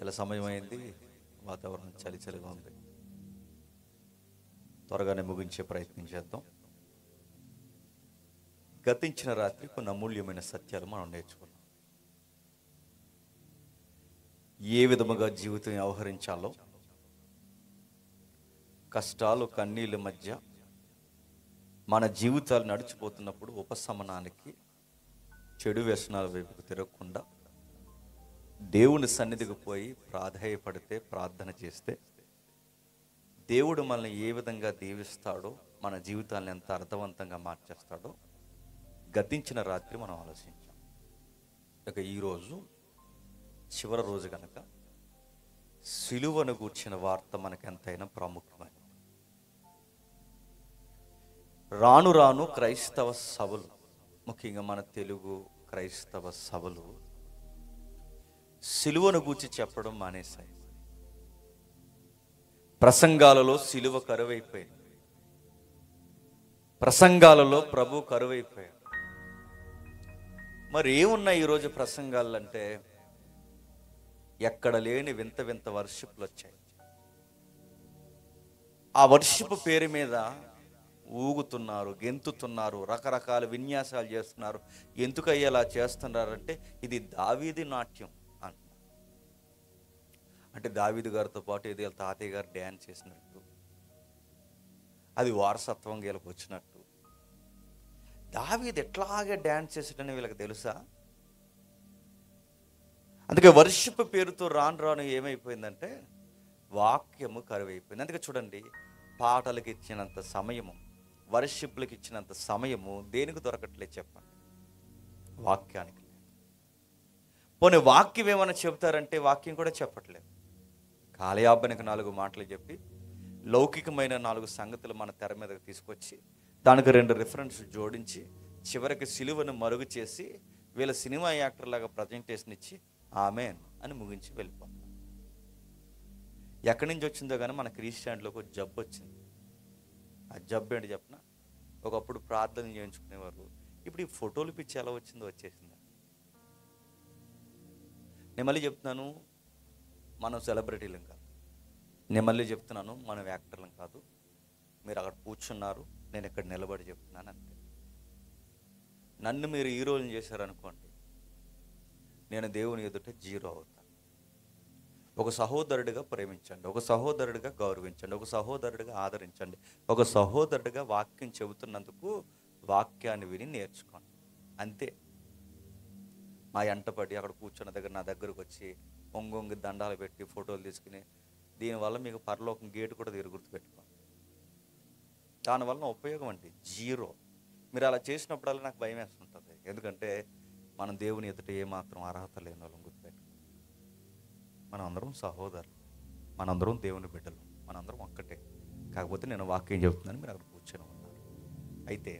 చాలా సమయం అయింది, వాతావరణం చలి చలిగా ఉంది. త్వరగానే ముగించే ప్రయత్నం చేద్దాం. గతించిన రాత్రి కొన్ని అమూల్యమైన సత్యాలు మనం నేర్చుకున్నాం. ఏ విధముగా జీవితం వ్యవహరించాలో, కష్టాలు కన్నీళ్ళ మధ్య మన జీవితాలు నడిచిపోతున్నప్పుడు ఉపశమనానికి చెడు వ్యసనాల వైపుకు తిరగకుండా దేవుని సన్నిధికి పోయి ప్రాధేయపడితే, ప్రార్థన చేస్తే దేవుడు మనల్ని ఏ విధంగా దీవిస్తాడో, మన జీవితాన్ని ఎంత అర్థవంతంగా మార్చేస్తాడో గతించిన రాత్రి మనం ఆలోచించాం. ఇక ఈరోజు చివరి రోజు కనుక సిలువను గూర్చిన వార్త మనకెంతైనా ప్రాముఖ్యమైనది. రాను రాను క్రైస్తవ సభలు, ముఖ్యంగా మన తెలుగు క్రైస్తవ సభలు సిలువను గూర్చి చెప్పడం మానేశాయి. ప్రసంగాలలో సిలువ కరువైపోయింది. ప్రసంగాలలో ప్రభు కరువైపోయాడు. మరి ఏమున్నాయి ఈరోజు ప్రసంగాలంటే, ఎక్కడ లేని వింత వింత వర్షిప్లు వచ్చాయి. ఆ వర్షిప్ పేరు మీద ఊగుతున్నారు, గెంతుతున్నారు, రకరకాల విన్యాసాలు చేస్తున్నారు. ఎందుకయ్యా అలా చేస్తున్నారంటే, ఇది దావీదు నాట్యం అంట. అంటే దావీదు గారితో పాటు ఏదో తాతయ్య గారు డ్యాన్స్ చేసినట్టు, అది వారసత్వం వీళ్ళకి వచ్చినట్టు. దావీదు ఎట్లాగే డ్యాన్స్ చేసేటని వీళ్ళకి తెలుసా? అందుకే వర్షిప్ పేరుతో రాను రాను ఏమైపోయిందంటే వాక్యము కరువైపోయింది. అందుకే చూడండి, పాటలకు ఇచ్చినంత సమయము, వర్షిప్లకు ఇచ్చినంత సమయము దేనికి దొరకట్లేదు చెప్పండి? వాక్యానికి లేదు. పోనీ వాక్యం ఏమైనా చెబుతారంటే వాక్యం కూడా చెప్పట్లేదు. కాలయాపనికి 4 మాటలు చెప్పి లౌకికమైన 4 సంగతులు మన తెర మీదకి తీసుకొచ్చి దానికి 2 రిఫరెన్స్ జోడించి చివరికి సిలువను మరుగు చేసి వీళ్ళ సినిమా యాక్టర్ లాగా ప్రజెంటేషన్ ఇచ్చి ఆమెన్ అని ముగించి వెళ్ళిపోతాం. ఎక్కడి నుంచి వచ్చిందో కానీ మన క్రిస్టియానిలోకి ఒక జబ్బు వచ్చింది. ఆ జబ్బు ఏంటి చెప్పిన, ఒకప్పుడు ప్రార్థన చేయించుకునేవారు, ఇప్పుడు ఈ ఫోటోలు పిచ్చి ఎలా వచ్చిందో వచ్చేసింది. నేను మళ్ళీ చెప్తున్నాను, మనం సెలబ్రిటీలం కాదు. నేను మళ్ళీ చెప్తున్నాను, మనం యాక్టర్లం కాదు. మీరు అక్కడ కూర్చున్నారు, నేను ఇక్కడ నిలబడి చెప్తున్నాను అంతే. నన్ను మీరు హీరోని చేశారనుకోండి, నేను దేవుని ఎదుట జీరో అవుతాను. ఒక సహోదరుడిగా ప్రేమించండి, ఒక సహోదరుడిగా గౌరవించండి, ఒక సహోదరుడిగా ఆదరించండి, ఒక సహోదరుడిగా వాక్యం చెబుతున్నందుకు వాక్యాన్ని విని నేర్చుకోండి అంతే. మా ఎంటపడి అక్కడ కూర్చున్న దగ్గర నా దగ్గరకు వచ్చి ఒంగొంగి దండాలు పెట్టి ఫోటోలు తీసుకుని, దీనివల్ల మీకు పరలోకం గేటు కూడా గుర్తుపెట్టుకోండి. దానివల్ల ఉపయోగం అంటే జీరో. మీరు అలా చేసినప్పుడల్లా నాకు భయం వేస్తుంటుంది. ఎందుకంటే మనం దేవుని ఎదుట ఏమాత్రం అర్హత లేని వాళ్ళం గుర్తుపెట్టుకోండి. మనం అందరం సహోదరులు, మనందరం దేవుని బిడ్డలు, మనందరం ఒక్కటే. కాకపోతే నేను వాక్యం చెబుతున్నాను, మీరు అక్కడ కూర్చొని ఉన్నారు. అయితే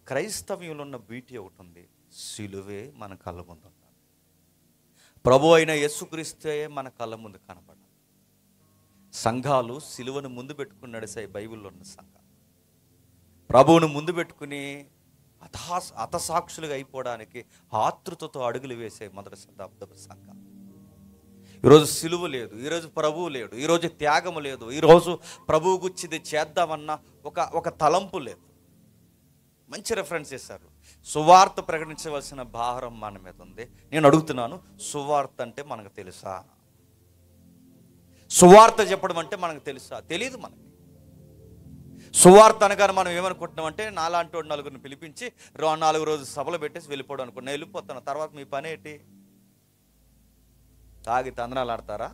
క్రైస్తవ్యంలో ఉన్న బ్యూటీ ఒకటి ఉంది, సిలువే మన కళ్ళ ముందు ఉంటాడు. ప్రభు అయిన యేసుక్రీస్తే మన కళ్ళ ముందు కనబడాలి. సంఘాలు సిలువను ముందు పెట్టుకుని నడిసాయి. బైబిల్లో ఉన్న సంఘాలు ప్రభువును ముందు పెట్టుకుని హతసాక్షులుగా అయిపోవడానికి ఆతృతతో అడుగులు వేసే మొదటి శతాబ్దపు సంఘాలు. ఈరోజు సిలువ లేదు, ఈరోజు ప్రభువు లేడు, ఈరోజు త్యాగము లేదు, ఈరోజు ప్రభువు గుచ్చిది చేద్దామన్న ఒక తలంపు లేదు. మంచి రెఫరెన్స్ చేశారు. సువార్త ప్రకటించవలసిన భారం మన మీద ఉంది. నేను అడుగుతున్నాను, సువార్త అంటే మనకు తెలుసా? సువార్త చెప్పడం అంటే మనకు తెలుసా? తెలీదు మనకి. సువార్త అనగానే మనం ఏమనుకుంటున్నాం అంటే, నాలాంటి 4 పిలిపించి 4 రోజులు సభలు పెట్టేసి వెళ్ళిపోవడం అనుకున్నా. నేను వెళ్ళిపోతాను, తర్వాత మీ పని ఏంటి? తాగి తందనాలు ఆడతారా?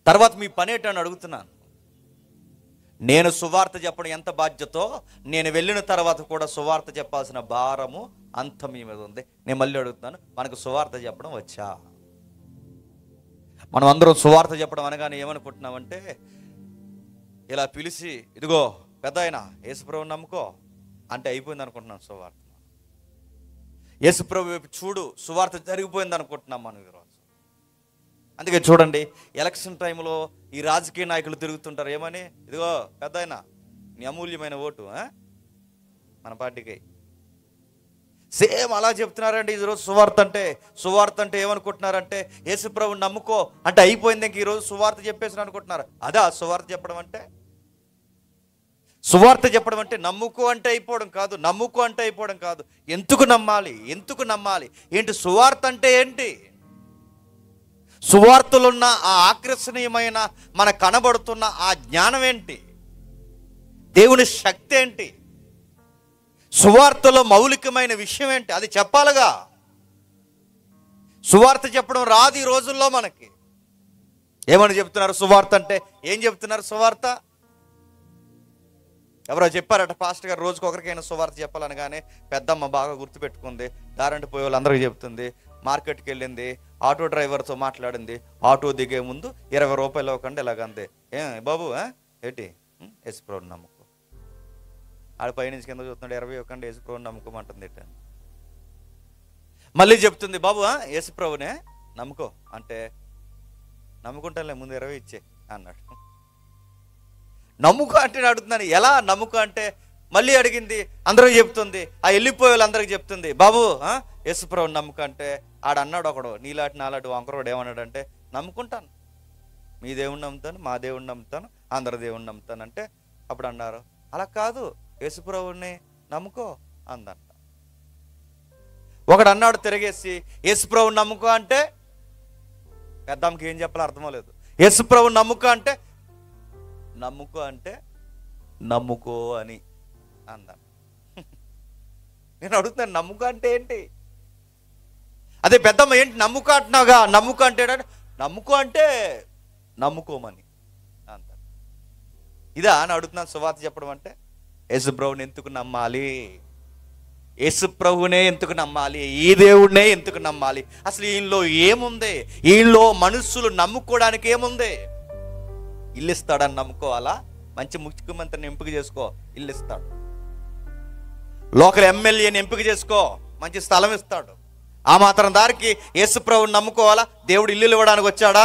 తర్వాత మీ పని ఏంటి అని అడుగుతున్నాను. నేను సువార్త చెప్పడం ఎంత బాధ్యతో, నేను వెళ్ళిన తర్వాత కూడా సువార్త చెప్పాల్సిన భారము అంత మీ మీద ఉంది. నేను మళ్ళీ అడుగుతున్నాను, మనకు సువార్త చెప్పడం వచ్చా? మనం అందరం సువార్త చెప్పడం అనగానే ఏమనుకుంటున్నామంటే, ఇలా పిలిచి ఇదిగో పెద్ద ఆయన యేసుప్రభుని నమ్ముకో అంటే అయిపోయింది అనుకుంటున్నాం సువార్త. యేసుప్రభు వైపు చూడు, సువార్త జరిగిపోయింది అనుకుంటున్నాం మనం ఈరోజు. అందుకే చూడండి, ఎలక్షన్ టైంలో ఈ రాజకీయ నాయకులు తిరుగుతుంటారు ఏమని, ఇదిగో పెద్ద ఆయన నీ అమూల్యమైన ఓటు మన పార్టీకి. సేమ్ అలా చెప్తున్నారండి ఈరోజు సువార్త అంటే ఏమనుకుంటున్నారంటే యేసుప్రభుని నమ్ముకో అంటే అయిపోయింది, ఇంక ఈరోజు సువార్త చెప్పేసి అనుకుంటున్నారు. అదా సువార్త చెప్పడం అంటే? సువార్త చెప్పడం అంటే నమ్ముకో అంటే అయిపోవడం కాదు, నమ్ముకో అంటే అయిపోవడం కాదు. ఎందుకు నమ్మాలి? ఏంటి సువార్త అంటే ఏంటి? సువార్తలున్న ఆ ఆకర్షణీయమైన మన కనబడుతున్న ఆ జ్ఞానం ఏంటి? దేవుని శక్తి ఏంటి? సువార్తలో మౌలికమైన విషయం ఏంటి? అది చెప్పాలిగా. సువార్త చెప్పడం రాదు ఈ రోజుల్లో మనకి. ఏమని చెప్తున్నారు సువార్త అంటే? ఏం చెప్తున్నారు సువార్త? ఎవరో చెప్పారట పాస్టర్ గారు, రోజుకి ఒకరికైనా సువార్త చెప్పాలనగానే పెద్దమ్మ బాగా గుర్తుపెట్టుకుంది, దారంటి పోయే వాళ్ళందరికీ చెప్తుంది, మార్కెట్కి వెళ్ళింది, ఆటో డ్రైవర్తో మాట్లాడింది, ఆటో దిగే ముందు 20 రూపాయలు ఇవ్వకండి ఇలాగంది. బాబు ఏంటి? యేసుప్రభుని నమ్ముకో. ఆడ పైనుంచి కింద చూస్తున్నాడు, 20 ఇవ్వకండి యేసుప్రభుని నమ్ముకోమంటుంది ఇట్ట. మళ్ళీ చెప్తుంది, బాబు యేసుప్రభునే నమ్ముకో అంటే, నమ్ముకుంటానులే ముందు 20 ఇచ్చే అన్నాడు. నమ్ముకో అంటే అడుగుతున్నాను, ఎలా నమ్ముకో అంటే? మళ్ళీ అడిగింది, అందరూ చెప్తుంది, ఆ వెళ్ళిపోయే వాళ్ళందరికీ చెప్తుంది, బాబు యేసుప్రభుని నమ్ముకో అంటే, ఆడన్నాడు ఒకడు నీలాంటి నాలాంటి వంకరోడు ఏమన్నాడంటే, నమ్ముకుంటాను, మీ దేవుణ్ణి నమ్ముతాను, మా దేవుణ్ణి నమ్ముతాను, అందరి దేవుణ్ణి నమ్ముతాను అంటే, అప్పుడు అన్నారు అలా కాదు యేసుప్రభుని నమ్ముకో అందంట. ఒకడు అన్నాడు తిరిగేసి, యేసుప్రభుని నమ్ముకో అంటే, పెద్దమ్మకి ఏం చెప్పాలో అర్థమో లేదు. యేసుప్రభుని నమ్ముకో అంటే నమ్ముకో అని అందాం. నేను అడుగుతున్నాను, నమ్ముకో అంటే ఏంటి? అదే పెద్దమ్మ ఏంటి నమ్ముకో అంటున్నావుగా, నమ్ముకో అంటే నమ్ముకోమని అంటారు. ఇదా అని అడుగుతున్నాను సువార్త చెప్పడం అంటే? యేసుప్రభుని ఎందుకు నమ్మాలి? యేసుప్రభునే ఎందుకు నమ్మాలి? ఈ దేవుడినే ఎందుకు నమ్మాలి? అసలు ఈయనలో ఏముంది? ఈయనలో మనుషులు నమ్ముకోవడానికి ఏముంది? ఇల్లు ఇస్తాడని నమ్ముకోవాలా? మంచి ముఖ్యమంత్రిని ఎంపిక చేసుకో, ఇల్లు ఇస్తాడు. లోకల్ ఎమ్మెల్యేని ఎంపిక చేసుకో, మంచి స్థలం ఇస్తాడు. ఆ మాత్రం దారికి యేసుప్రభుని నమ్ముకోవాలా? దేవుడు ఇల్లు ఇవ్వడానికి వచ్చాడా?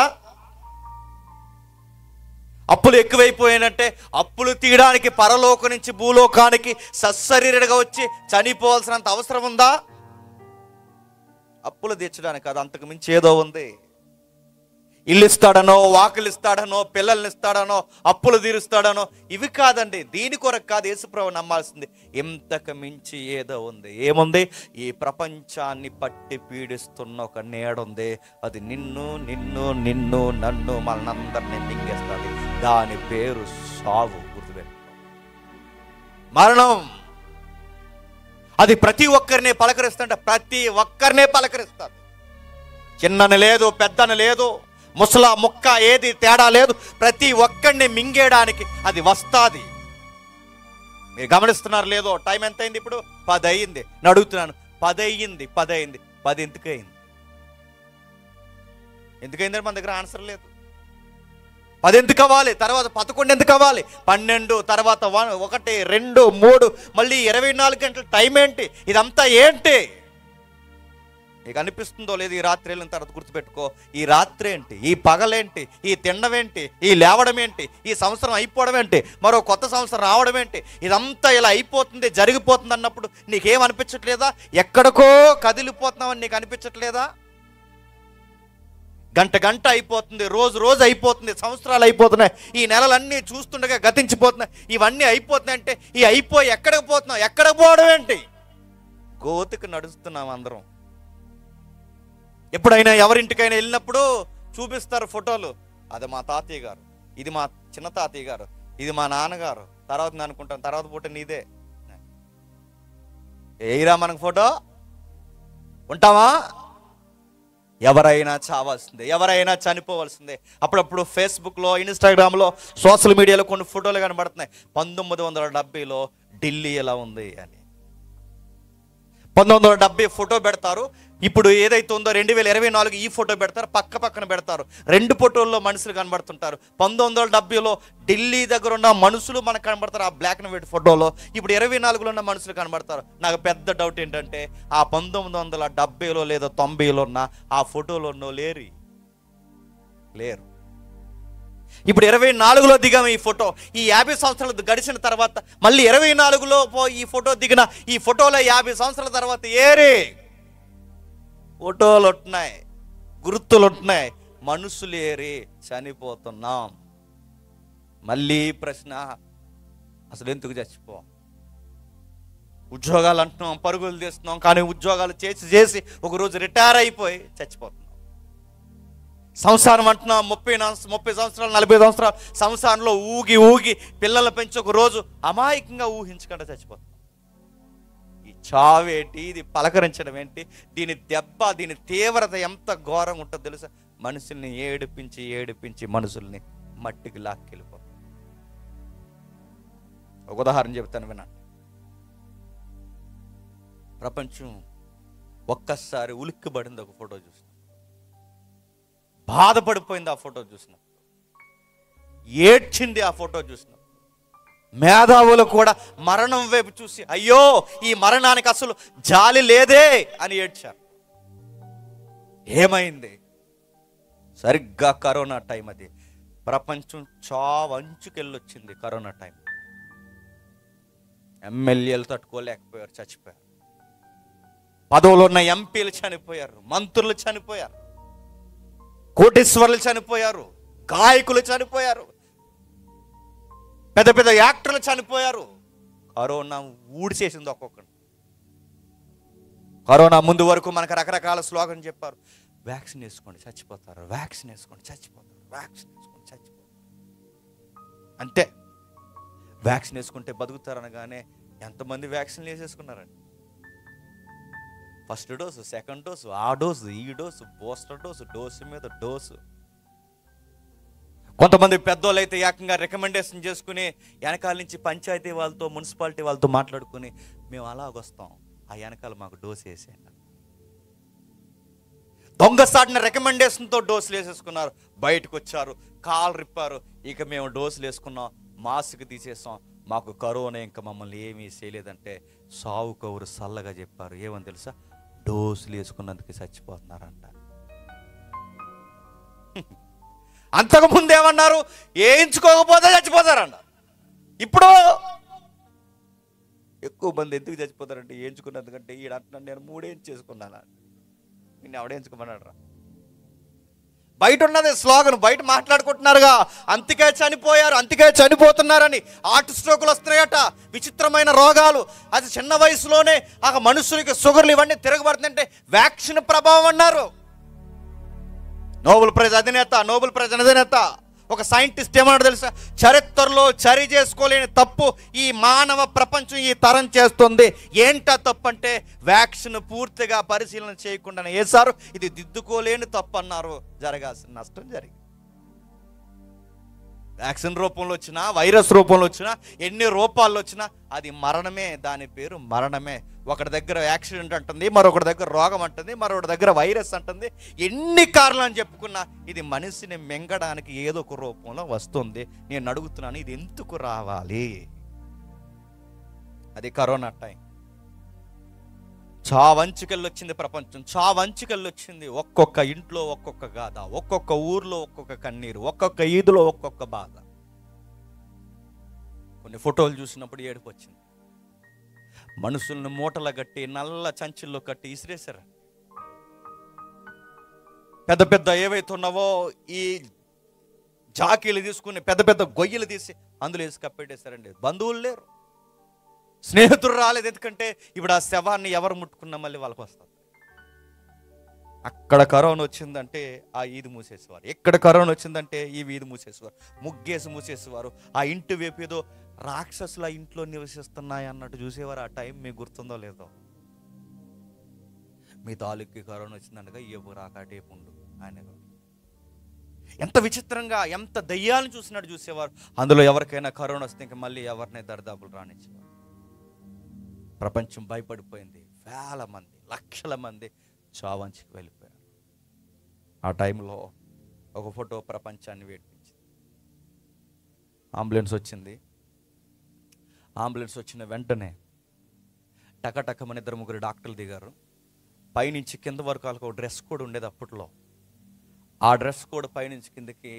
అప్పులు ఎక్కువైపోయినట్టే అప్పులు తీయడానికి పరలోకం నుంచి భూలోకానికి సశరీరుడిగా వచ్చి చనిపోవాల్సినంత అవసరం ఉందా? అప్పులు తీర్చడానికి కాదు, అంతకు మించి ఏదో ఉంది. ఇల్లు ఇస్తాడనో, వాకిలు ఇస్తాడనో, పిల్లల్ని ఇస్తాడనో, అప్పులు తీరుస్తాడనో ఇవి కాదండి. దీని కొరకు కాదు యేసుప్రభుని నమ్మాల్సింది. ఇంతకు మించి ఏదో ఉంది. ఏముంది? ఈ ప్రపంచాన్ని పట్టి పీడిస్తున్న ఒక నేడుంది. అది నిన్ను నన్ను మనందరినీ మింగేస్తుంది. దాని పేరు సావు. గుర్తుపెట్టుకో, మరణం. అది ప్రతి ఒక్కరిని పలకరిస్తుంట, ప్రతి ఒక్కరినే పలకరిస్తుంది. చిన్నని లేదు, పెద్దని లేదు, ముసలా ముక్క ఏది తేడా లేదు. ప్రతి ఒక్కడిని మింగేయడానికి అది వస్తుంది. మీరు గమనిస్తున్నారు లేదో? టైం ఎంత అయింది ఇప్పుడు? 10 అయింది. నేను అడుగుతున్నాను, 10 అయింది. 10 ఎందుకు అయింది? ఎందుకైందని మన దగ్గర ఆన్సర్ లేదు. 10 ఎందుకు అవ్వాలి? తర్వాత 11 ఎందుకు అవ్వాలి? 12, తర్వాత 1, 2, 3, మళ్ళీ 24 గంటల టైం ఏంటి? ఇదంతా ఏంటి? నీకు అనిపిస్తుందో లేదు? ఈ రాత్రి వెళ్ళిన తర్వాత గుర్తుపెట్టుకో, ఈ రాత్రి ఏంటి, ఈ పగలేంటి, ఈ తినడం ఏంటి, ఈ లేవడం ఏంటి, ఈ సంవత్సరం అయిపోవడం ఏంటి, మరో కొత్త సంవత్సరం రావడం ఏంటి, ఇదంతా ఇలా అయిపోతుంది, జరిగిపోతుంది అన్నప్పుడు నీకేం అనిపించట్లేదా? ఎక్కడికో కదిలిపోతున్నావని నీకు అనిపించట్లేదా? గంట అయిపోతుంది, రోజు అయిపోతుంది, సంవత్సరాలు అయిపోతున్నాయి, ఈ నెలలన్నీ చూస్తుండగా గతించిపోతున్నాయి. ఇవన్నీ అయిపోతున్నాయి అంటే ఈ అయిపోయి ఎక్కడికి పోతున్నాం? ఎక్కడికి పోవడం ఏంటి? గోతికి నడుస్తున్నాం అందరం. ఎప్పుడైనా ఎవరింటికైనా వెళ్ళినప్పుడు చూపిస్తారు ఫోటోలు. అది మా తాతయ్య గారు, ఇది మా చిన్న తాతయ్య గారు, ఇది మా నాన్నగారు, తర్వాత నేను అనుకుంటాను తర్వాత ఫోటో నీదే. ఏయిరా మనకు ఫోటో? ఉంటావా? ఎవరైనా చావాల్సిందే, ఎవరైనా చనిపోవాల్సిందే. అప్పుడప్పుడు ఫేస్బుక్లో, ఇన్స్టాగ్రామ్లో, సోషల్ మీడియాలో కొన్ని ఫోటోలు కనబడుతున్నాయి. 1970లో ఢిల్లీ ఎలా ఉంది అని. 1970 ఫోటో పెడతారు. ఇప్పుడు ఏదైతే ఉందో 2024 ఈ ఫోటో పెడతారు, పక్కన పెడతారు. 2 ఫోటోల్లో మనుషులు కనబడుతుంటారు. 1970లో ఢిల్లీ దగ్గర ఉన్న మనుషులు మనకు కనబడతారు ఆ బ్లాక్ అండ్ వైట్ ఫోటోలో. ఇప్పుడు 24లో ఉన్న మనుషులు కనబడతారు. నాకు పెద్ద డౌట్ ఏంటంటే ఆ 1970లో లేదా 90లో ఉన్న ఆ ఫోటోలో లేరు. ఇప్పుడు 24లో దిగాము ఈ ఫోటో. ఈ 50 సంవత్సరాలు గడిచిన తర్వాత మళ్ళీ 24లో ఈ ఫోటో దిగిన ఈ ఫోటోలో 50 సంవత్సరాల తర్వాత ఏరే ఫోటోలు ఉంటున్నాయి, గుర్తులు ఉంటున్నాయి, మనుషులు ఏరి చనిపోతున్నాం. మళ్ళీ ప్రశ్న, అసలు ఎందుకు చచ్చిపో? ఉద్యోగాలు అంటున్నాం, పరుగులు తీస్తున్నాం, కానీ ఉద్యోగాలు చేసి ఒకరోజు రిటైర్ అయిపోయి చచ్చిపోతున్నాం. సంసారం అంటున్నాం, 30 సంవత్సరాలు 40 సంవత్సరాలు సంసారంలో ఊగి పిల్లలు పెంచి ఒక రోజు అమాయకంగా ఊహించకుండా చచ్చిపోతున్నాం. ఈ చావేంటి, ఇది పలకరించడం ఏంటి, దీని దెబ్బ, దీని తీవ్రత ఎంత ఘోరంగా ఉంటుందో తెలుసా? మనుషుల్ని ఏడిపించి మనుషుల్ని మట్టికి లాక్కెళ్ళిపోతాం. ఒక ఉదాహరణ చెబుతాను వినండి. ప్రపంచం ఒక్కసారి ఉలిక్కిపడింది ఒక ఫోటో చూసిన, బాధపడిపోయింది ఆ ఫోటో చూసినప్పుడు, ఏడ్చింది ఆ ఫోటో చూసినప్పుడు. మేధావులు కూడా మరణం వైపు చూసి అయ్యో ఈ మరణానికి అసలు జాలి లేదే అని ఏడ్చారు. ఏమైంది? సరిగ్గా కరోనా టైం. అది ప్రపంచం చావంచుకెళ్ళొచ్చింది కరోనా టైం. ఎమ్మెల్యేలు తట్టుకోలేకపోయారు, చచ్చిపోయారు. పదవులు ఉన్న ఎంపీలు చనిపోయారు, మంత్రులు చనిపోయారు, కోటీశ్వరులు చనిపోయారు, గాయకులు చనిపోయారు, పెద్ద పెద్ద యాక్టర్లు చనిపోయారు. కరోనా ఊడిచేసింది ఒక్కొక్కరు. కరోనా ముందు వరకు మనకు రకరకాల స్లోగన్ చెప్పారు. వ్యాక్సిన్ వేసుకోండి చచ్చిపోతారు, వ్యాక్సిన్ వేసుకోండి చచ్చిపోతారు, వ్యాక్సిన్ వేసుకోండి చచ్చిపోతారు. అంతే, వ్యాక్సిన్ వేసుకుంటే బతుకుతారు అనగానే ఎంతమంది వ్యాక్సిన్లు వేసేసుకున్నారండి? ఫస్ట్ డోసు, సెకండ్ డోసు, ఆ డోసు, ఈ డోసు, బూస్టర్ డోసు, డోసు మీద డోసు. కొంతమంది పెద్దోళ్ళు అయితే ఏకంగా రికమెండేషన్ చేసుకుని వెనకాల నుంచి పంచాయతీ వాళ్ళతో, మున్సిపాలిటీ వాళ్ళతో మాట్లాడుకుని మేము అలాగొస్తాం, ఆ వెనకాల మాకు డోసు వేసేయండి. దొంగసాటిన రికమెండేషన్తో డోసులు వేసేసుకున్నారు. బయటకు వచ్చారు, కాలు రిప్పారు, ఇక మేము డోసులు వేసుకున్నాం, మాస్క్ తీసేసాం, మాకు కరోనా ఇంకా మమ్మల్ని ఏమీ చేయలేదంటే సావు కౌరు సల్లగా చెప్పారు. ఏమని తెలుసా? డోసులు వేసుకున్నందుకు చచ్చిపోతున్నారంట. అంతకుముందు ఏమన్నారు? వేయించుకోకపోతే చచ్చిపోతారంట. ఇప్పుడు ఎక్కువ మంది ఎందుకు చచ్చిపోతారంటే వేయించుకున్నందుకంటే ఈడ అంటున్నాను నేను 3 వేయించేసుకున్నాను. నిన్ను ఎవడేయించుకోమన్నాడు రా? బయట ఉన్నది స్లోగన్, బయట మాట్లాడుకుంటున్నారుగా, అంతికే చనిపోయారు, అంతికే చనిపోతున్నారని. హార్ట్ స్ట్రోకులు వస్తున్నాయట, విచిత్రమైన రోగాలు. అది చిన్న వయసులోనే ఆ మనుషులకి షుగర్లు ఇవన్నీ తిరగబడుతుందంటే వ్యాక్సిన్ ప్రభావం అన్నారు. నోబెల్ ప్రైజ్ అధినేత ఒక సైంటిస్ట్ ఏమన్నాడు తెలుసా? చరిత్రలో చరి చేసుకోలేని తప్పు ఈ మానవ ప్రపంచం ఈ తరం చేస్తుంది. ఏంటా తప్పు అంటే వ్యాక్సిన్ పూర్తిగా పరిశీలన చేయకుండా వేశారు. ఇది దిద్దుకోలేని తప్పు అన్నారు. జరగాల్సిన నష్టం జరిగింది. వ్యాక్సిన్ రూపంలో వచ్చినా, వైరస్ రూపంలో వచ్చినా, ఎన్ని రూపాల్లో వచ్చినా అది మరణమే. దాని పేరు మరణమే. ఒకటి దగ్గర యాక్సిడెంట్ అంటుంది, మరొకటి దగ్గర రోగం అంటుంది, మరొకటి దగ్గర వైరస్ అంటుంది. ఎన్ని కారణాలు అని చెప్పుకున్నా ఇది మనిషిని మింగడానికి ఏదో ఒక రూపంలో వస్తుంది. నేను అడుగుతున్నాను, ఇది ఎందుకు రావాలి? అది కరోనా టైం. చావంచుకెళ్ళొచ్చింది ప్రపంచం, చావంచుకెళ్ళొచ్చింది. ఒక్కొక్క ఇంట్లో ఒక్కొక్క గాథ, ఒక్కొక్క ఊర్లో ఒక్కొక్క కన్నీరు, ఒక్కొక్క ఈదులో ఒక్కొక్క బాధ. కొన్ని ఫోటోలు చూసినప్పుడు ఏడుపు వచ్చింది. మనుషుల్ని మూటలు కట్టి నల్ల చంచుల్లో కట్టి ఇసిరేశారు. పెద్ద పెద్ద ఏవైతే ఉన్నావో ఈ జాకీలు తీసుకుని పెద్ద పెద్ద గొయ్యలు తీసి అందులో వేసి కప్పెట్టేశారండి. బంధువులు లేరు, స్నేహితులు రాలేదు. ఎందుకంటే ఇప్పుడు ఆ శవాన్ని ఎవరు ముట్టుకున్నా మళ్ళీ వాళ్ళకి వస్తారు. అక్కడ కరోనా వచ్చిందంటే ఆ ఈది మూసేసేవారు, ఎక్కడ కరోనా వచ్చిందంటే ఈ వీధి మూసేసేవారు, ముగ్గేసి మూసేసేవారు. ఆ ఇంటి వైపు ఏదో రాక్షసులు ఆ ఇంట్లో నివసిస్తున్నాయి అన్నట్టు చూసేవారు. ఆ టైం మీకు గుర్తుందో లేదో? మీ తాలూకి కరోనా వచ్చిందనగా ఏపు రాకాటేపు ఉండు ఆయన. ఎంత విచిత్రంగా, ఎంత దయ్యాన్ని చూసినట్టు చూసేవారు. అందులో ఎవరికైనా కరోనా వస్తే ఇంకా మళ్ళీ ఎవరినైనా దరిదాపులు రానిచ్చేవారు. ప్రపంచం భయపడిపోయింది. వేల మంది, లక్షల మంది చావంచికి వెళ్ళిపోయారు. ఆ టైంలో ఒక ఫోటో ప్రపంచాన్ని వేడిపించింది. అంబులెన్స్ వచ్చింది. అంబులెన్స్ వచ్చిన వెంటనే టకటకమని 2-3 డాక్టర్లు దిగారు. పైనుంచి కింద వరకు వాళ్ళకి ఒక డ్రెస్ కోడ్ ఉండేది అప్పట్లో. ఆ డ్రెస్ కోడ్ పైనుంచి కిందకి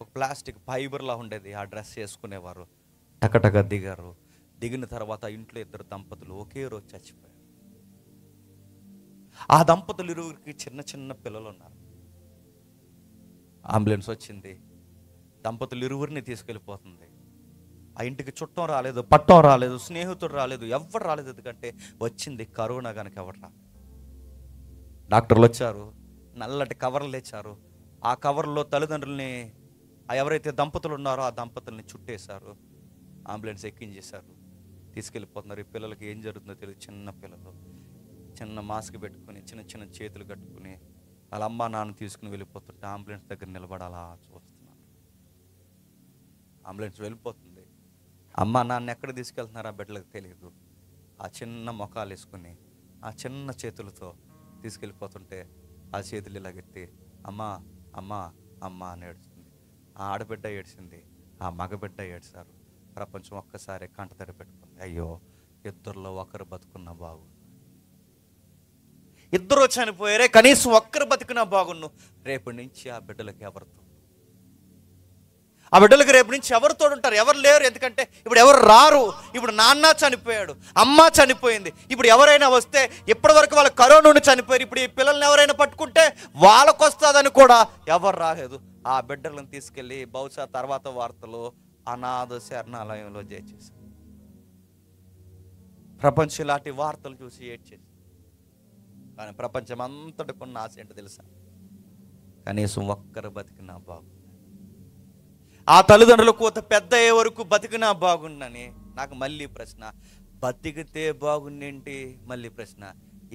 ఒక ప్లాస్టిక్ ఫైబర్లా ఉండేది, ఆ డ్రెస్ వేసుకునేవారు. టకటక దిగారు. దిగిన తర్వాత ఇంట్లో 2 దంపతులు ఒకే రోజు చచ్చిపోయారు. ఆ దంపతులు ఇరువురికి చిన్న చిన్న పిల్లలు ఉన్నారు. అంబులెన్స్ వచ్చింది, దంపతులు ఇరువురిని తీసుకెళ్ళిపోతుంది. ఆ ఇంటికి చుట్టం రాలేదు, పట్టం రాలేదు, స్నేహితుడు రాలేదు, ఎవరు రాలేదు. ఎందుకంటే వచ్చింది కరోనా కనుక ఎవరు రాలేదు. డాక్టర్లు వచ్చారు, నల్లటి కవర్లు తెచ్చారు. ఆ కవర్లో తల్లిదండ్రుల్ని, ఎవరైతే దంపతులు ఉన్నారో ఆ దంపతుల్ని చుట్టేశారు. అంబులెన్స్ ఎక్కించేశారు, తీసుకెళ్ళిపోతున్నారు. ఈ పిల్లలకి ఏం జరుగుతుందో తెలియదు. చిన్న పిల్లలు చిన్న మాస్క్ పెట్టుకుని, చిన్న చిన్న చేతులు కట్టుకుని వాళ్ళ అమ్మ నాన్న తీసుకుని వెళ్ళిపోతుంటే అంబులెన్స్ దగ్గర నిలబడి అలా చూస్తున్నారు. అంబులెన్స్ వెళ్ళిపోతుంది. అమ్మ నాన్న ఎక్కడ తీసుకెళ్తున్నారు ఆ బిడ్డలకు తెలియదు. ఆ చిన్న మొఖాలు వేసుకుని ఆ చిన్న చేతులతో తీసుకెళ్ళిపోతుంటే ఆ చేతులు ఇలాగెత్తి అమ్మ అమ్మ అమ్మ అని ఏడుస్తుంది. ఆ ఆడబిడ్డ ఏడ్చింది, ఆ మగబిడ్డ ఏడ్చారు. ప్రపంచం ఒక్కసారి కంటతడి పెట్టుకుంది. అయ్యో, ఇద్దరిలో ఒకరు బతుకున్నా బాగుండు, ఇద్దరు చనిపోయారే, కనీసం ఒక్కరు బతికినా బాగుండు. రేపటి నుంచి ఆ బిడ్డలకి ఎవరితో, ఆ బిడ్డలకి రేపు నుంచి ఎవరు తోడుంటారు? ఎవరు లేరు. ఎందుకంటే ఇప్పుడు ఎవరు రారు. ఇప్పుడు నాన్న చనిపోయాడు, అమ్మ చనిపోయింది. ఇప్పుడు ఎవరైనా వస్తే, ఇప్పటి వరకు వాళ్ళు కరోనా నుండి చనిపోయారు, ఇప్పుడు ఈ పిల్లల్ని ఎవరైనా పట్టుకుంటే వాళ్ళకు వస్తుందని కూడా ఎవరు రాలేదు. ఆ బిడ్డలను తీసుకెళ్ళి బహుశా తర్వాత వార్తలో అనాథ శరణాలయంలో చేసేసారు. ప్రపంచం ఇలాంటి వార్తలు చూసి ఏడ్చేసి, కానీ ప్రపంచం అంతటికి ఉన్న ఆశ ఏంటో తెలుసా? కనీసం ఒక్కరు బతికినా బాగుంది. ఆ తల్లిదండ్రుల కూత పెద్ద అయ్యే వరకు బతికినా బాగుండని. నాకు మళ్ళీ ప్రశ్న, బతికితే బాగుండేంటి? మళ్ళీ ప్రశ్న,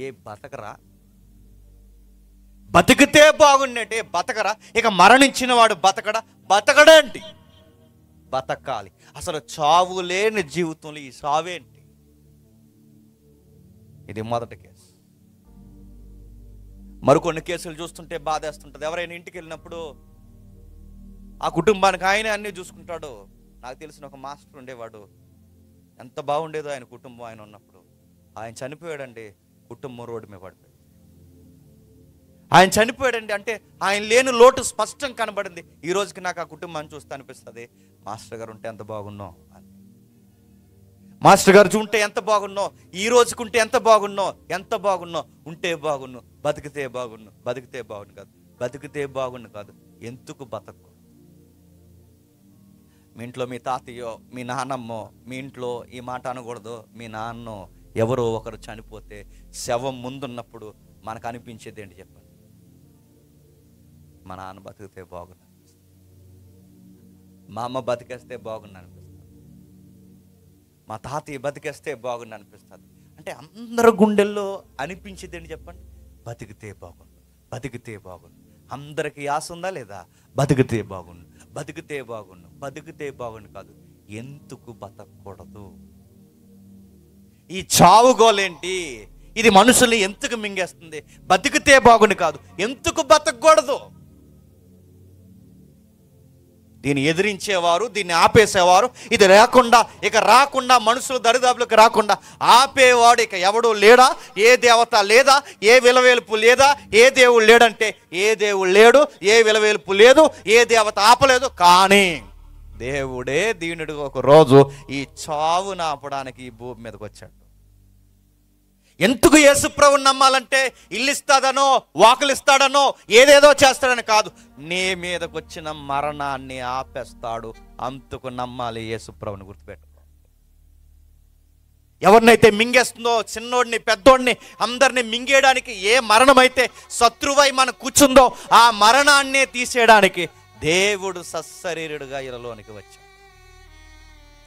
ఏ బతకరా? బతికితే బాగుండేంటి, బతకరా? ఇక మరణించిన వాడు బతకడా? బతకడేంటి? బతకాలి. అసలు చావు లేని జీవితంలో ఈ చావేంటి? ఇది మొదటి కేసు. మరికొన్ని కేసులు చూస్తుంటే బాధేస్తుంటుంది. ఎవరైనా ఇంటికి వెళ్ళినప్పుడు ఆ కుటుంబానికి ఆయన అన్నీ చూసుకుంటాడు. నాకు తెలిసిన ఒక మాస్టర్ ఉండేవాడు, ఎంత బాగుండేదో ఆయన కుటుంబం. ఆయన ఉన్నప్పుడు ఆయన చనిపోయాడండి, కుటుంబం రోడ్డు మీద పడిపోయింది. ఆయన చనిపోయాడండి అంటే ఆయన లేని లోటు స్పష్టం కనబడింది. ఈ రోజుకి నాకు ఆ కుటుంబాన్ని చూస్తే అనిపిస్తుంది, మాస్టర్ గారు ఉంటే ఎంత బాగున్నాం అని. మాస్టర్ గారు ఉంటే ఎంత బాగున్నాం, ఈ రోజుకుంటే ఎంత బాగున్నాం, ఎంత బాగున్నాం, ఉంటే బాగున్నాం, బతికితే బాగున్నాం. బతికితే బాగుండు కాదు, బతికితే బాగుండు కాదు, ఎందుకు బతకు? మీ ఇంట్లో మీ తాతయ్యో, మీ నాన్నమ్మో, మీ ఇంట్లో ఈ మాట అనకూడదు. మీ నాన్నో ఎవరో ఒకరు చనిపోతే శవం ముందున్నప్పుడు మనకు అనిపించేది ఏంటి చెప్పండి? మా నాన్న బతికితే బాగుండు అనిపిస్తుంది, మా అమ్మ బతికేస్తే బాగుండు అనిపిస్తుంది, మా తాతయ్య బతికేస్తే బాగుండు అనిపిస్తుంది. అంటే అందరి గుండెల్లో అనిపించేది ఏంటి చెప్పండి? బతికితే బాగుండు, బతికితే బాగుండు. అందరికీ ఆశ ఉందా లేదా? బతికితే బాగుండు, బతికితే బాగుండు, బతికితే బాగుండు కాదు, ఎందుకు బతకూడదు? ఈ చావు గోలేంటి? ఇది మనుషుల్ని ఎందుకు మింగేస్తుంది? బతికితే బాగుండు కాదు, ఎందుకు బతకూడదు? దీన్ని ఎదిరించేవారు, దీన్ని ఆపేసేవారు, ఇది లేకుండా ఇక రాకుండా, మనుషులు దరిదాపులకు రాకుండా ఆపేవాడు ఇక ఎవడూ లేడా? ఏ దేవత లేదా? ఏ విలవేల్పు లేదా? ఏ దేవుడు లేడంటే ఏ దేవుడు లేడు, ఏ విలవేల్పు లేదు, ఏ దేవత ఆపలేదు. కానీ దేవుడే దీనుడు ఒక రోజు ఈ చావును ఆపడానికి ఈ భూమి మీదకి వచ్చాడు. ఎందుకు యేసుప్రభుని నమ్మాలంటే ఇల్లు ఇస్తాడనో, వాకులు ఇస్తాడనో, ఏదేదో చేస్తాడని కాదు, నీ మీదకి వచ్చిన మరణాన్ని ఆపేస్తాడు. అందుకు నమ్మాలి యేసుప్రభుని. గుర్తుపెట్టుకో. ఎవరినైతే మింగేస్తుందో, చిన్నోడిని పెద్దోడిని అందరినీ మింగేయడానికి ఏ మరణం అయితే శత్రువై మనం కూర్చుందో ఆ మరణాన్నే తీసేయడానికి దేవుడు సశరీరుడుగా ఇలలోనికి వచ్చాడు.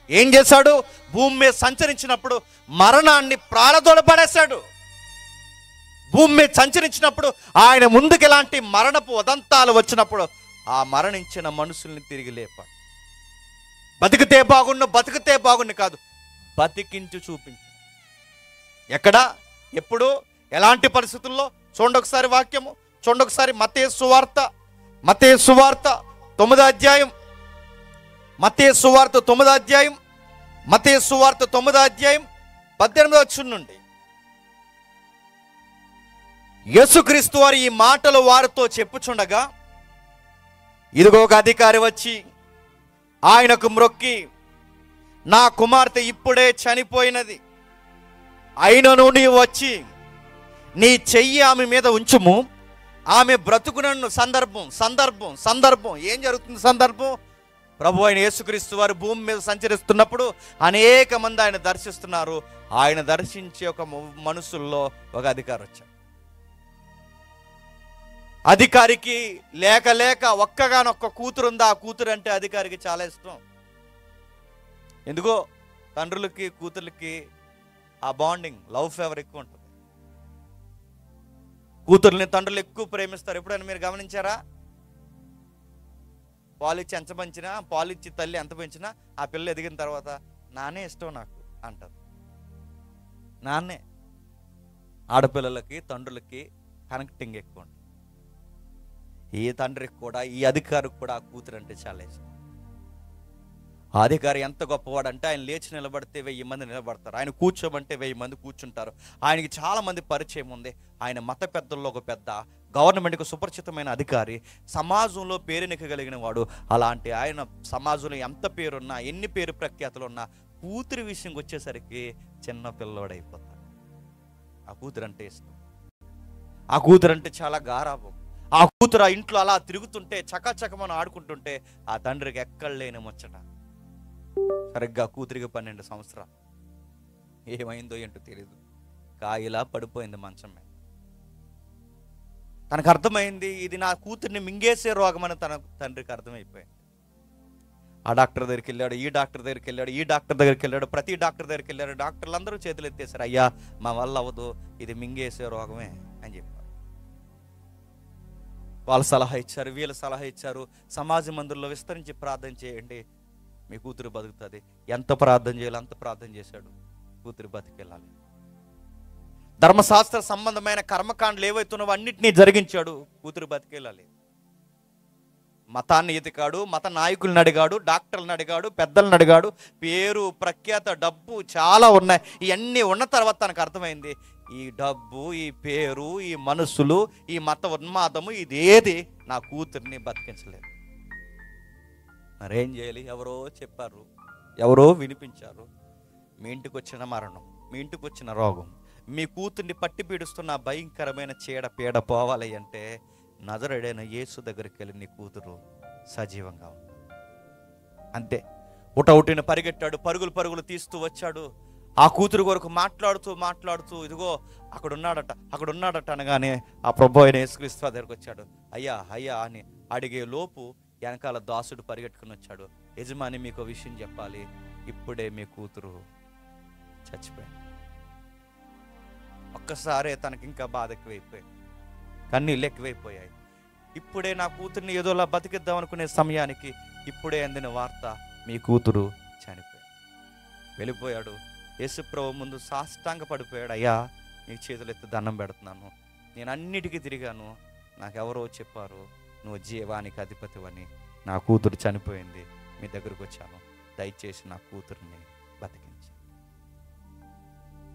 ఏం చేశాడు? భూమి మీద సంచరించినప్పుడు మరణాన్ని ప్రాణదోడపడేశాడు. భూమి మీద సంచరించినప్పుడు ఆయన ముందుకు ఎలాంటి మరణపు ఉదంతాలు వచ్చినప్పుడు ఆ మరణించిన మనుషుల్ని తిరిగి లేపాడు. బతికితే బాగుండు, బతికితే బాగుండు కాదు, బతికించి చూపించు. ఎక్కడ, ఎప్పుడు, ఎలాంటి పరిస్థితుల్లో? చూడండి ఒకసారి వాక్యము, చూడండి ఒకసారి. మత్తయి సువార్త 9వ అధ్యాయం, మత్తయి సువార్త 9వ అధ్యాయం, మత్తయి సువార్త 9వ అధ్యాయం 18వ వచనం నుండి. యేసుక్రీస్తు వారు ఈ మాటలు వారితో చెప్పుచుండగా ఇదిగో ఒక అధికారి వచ్చి ఆయనకు మ్రొక్కి, నా కుమార్తె ఇప్పుడే చనిపోయినది, అయినను నీవు వచ్చి నీ చెయ్యి ఆమె మీద ఉంచుము, ఆమె బ్రతుకునన్ను. సందర్భం ఏం జరుగుతుంది? సందర్భం, ప్రభు అయిన యేసుక్రీస్తు వారు భూమి మీద సంచరిస్తున్నప్పుడు అనేక మంది ఆయన దర్శిస్తున్నారు. ఆయన దర్శించే ఒక మనుషుల్లో ఒక అధికారి వచ్చాడు. అధికారికి లేక ఒక్కగానొక్క కూతురు ఉంది. ఆ కూతురు అంటే అధికారికి చాలా ఇష్టం. ఎందుకో తండ్రులకి కూతుర్లకి ఆ బాండింగ్, లవ్ ఫేవర్ ఎక్కువ ఉంటుంది. కూతుర్ని తండ్రులు ఎక్కువ ప్రేమిస్తారు. ఎప్పుడైనా మీరు గమనించారా? పాలిచ్చి ఎంత పెంచినా, పాలిచ్చి తల్లి ఎంత పెంచినా, ఆ పిల్ల ఎదిగిన తర్వాత నాన్నే ఇష్టం నాకు అంటారు. నాన్నే. ఆడపిల్లలకి తండ్రులకి కనెక్టింగ్ ఎక్కువ ఉంటుంది. ఈ తండ్రికి కూడా, ఈ అధికారికి కూడా ఆ కూతురు అంటే చాలా ఇష్టం. ఆ అధికారి ఎంత గొప్పవాడంటే ఆయన లేచి నిలబడితే 1000 మంది నిలబడతారు, ఆయన కూర్చోమంటే 1000 మంది కూర్చుంటారు. ఆయనకి చాలా మంది పరిచయం ఉంది. ఆయన మత పెద్దల్లో ఒక పెద్ద, గవర్నమెంట్కి సుపరిచితమైన అధికారి, సమాజంలో పేరెనికగలిగిన వాడు. అలాంటి ఆయన సమాజంలో ఎంత పేరున్నా, ఎన్ని పేరు ప్రఖ్యాతులు ఉన్నా, కూతురి విషయంకి వచ్చేసరికి చిన్న పిల్లోడైపోతాడు. ఆ కూతురు అంటే ఇష్టం. ఆ కూతురు అంటే చాలా గారాబం. ఆ కూతురు ఆ ఇంట్లో అలా తిరుగుతుంటే, చకచకమని ఆడుకుంటుంటే ఆ తండ్రికి ఎక్కడ లేని ముచ్చట. సరిగ్గా కూతురికి 12 సంవత్సరాలు. ఏమైందో ఏంటో తెలియదు, కాయిలా పడిపోయింది మంచం మీద. తనకు అర్థమైంది ఇది నా కూతుర్ని మింగేసే రోగం అని తన తండ్రికి అర్థమైపోయింది. ఆ డాక్టర్ దగ్గరికి వెళ్ళాడు, ఈ డాక్టర్ దగ్గరికి వెళ్ళాడు, ఈ డాక్టర్ దగ్గరికి వెళ్ళాడు, ప్రతి డాక్టర్ దగ్గరికి వెళ్ళాడు. డాక్టర్లు అందరూ చేతులు ఎత్తేసారు, అయ్యా మా వల్ల అవ్వదు, ఇది మింగేసే రోగమే అని చెప్పారు. వాళ్ళు సలహా ఇచ్చారు, వీళ్ళు సలహా ఇచ్చారు. సమాజ మందిరంలో విస్తరించి ప్రార్థన చేయండి, మీ కూతురు బతుకుతుంది. ఎంత ప్రార్థన చేయాలి అంత ప్రార్థన చేశాడు. కూతురు బతికెళ్ళాలి. ధర్మశాస్త్ర సంబంధమైన కర్మకాండలు ఏవైతున్నావో అన్నిటినీ జరిగించాడు. కూతురు బతికెళ్ళాలి. మతాన్ని ఎతికాడు, మత నాయకులను అడిగాడు, డాక్టర్లను అడిగాడు, పెద్దలను అడిగాడు. పేరు ప్రఖ్యాత, డబ్బు చాలా ఉన్నాయి. ఇవన్నీ ఉన్న తర్వాత తనకు అర్థమైంది, ఈ డబ్బు, ఈ పేరు, ఈ మనసులు, ఈ మత ఉన్మాదము, ఇదేది నా కూతుర్ని బతికించలేదు. మరేం చేయాలి? ఎవరో చెప్పారు, ఎవరో వినిపించారు. మీ ఇంటికి వచ్చిన మరణం, మీ ఇంటికి వచ్చిన రోగం, మీ కూతుర్ని పట్టి పీడిస్తున్న భయంకరమైన పీడ పోవాలి అంటే నజరేయుడైన యేసు దగ్గరికి వెళ్ళి నీ కూతురు సజీవంగా ఉంది. అంతే. ఉటౌటిన పరిగెట్టాడు, పరుగులు తీస్తూ వచ్చాడు. ఆ కూతురు కొరకు మాట్లాడుతూ ఇదిగో అక్కడ ఉన్నాడట అనగానే ఆ ప్రభు అయిన యేసుక్రీస్తు దగ్గరికి వచ్చాడు. అయ్యా అని అడిగే లోపు వెనకాల దాసుడు పరిగెట్టుకుని వచ్చాడు. యజమాని, మీకు విషయం చెప్పాలి, ఇప్పుడే మీ కూతురు చచ్చిపోయింది. ఒక్కసారే తనకి ఇంకా బాధ ఎక్కువైపోయింది, కన్నీళ్ళు ఎక్కువైపోయాయి. ఇప్పుడే నా కూతుర్ని ఏదోలా బతికిద్దాం అనుకునే సమయానికి ఇప్పుడే అందిన వార్త, మీ కూతురు చనిపోయింది. వెళ్ళిపోయాడు. యేసుప్రభు ముందు సాష్టాంగ పడిపోయాడు. అయ్యా నీకు చేతులు ఎత్తి దండం పెడుతున్నాను, నేను అన్నిటికీ తిరిగాను, నాకెవరో చెప్పారు నువ్వు జీవానికి అధిపతివని, నా కూతురు చనిపోయింది, మీ దగ్గరకు వచ్చాను, దయచేసి నా కూతుర్ని బతికించి.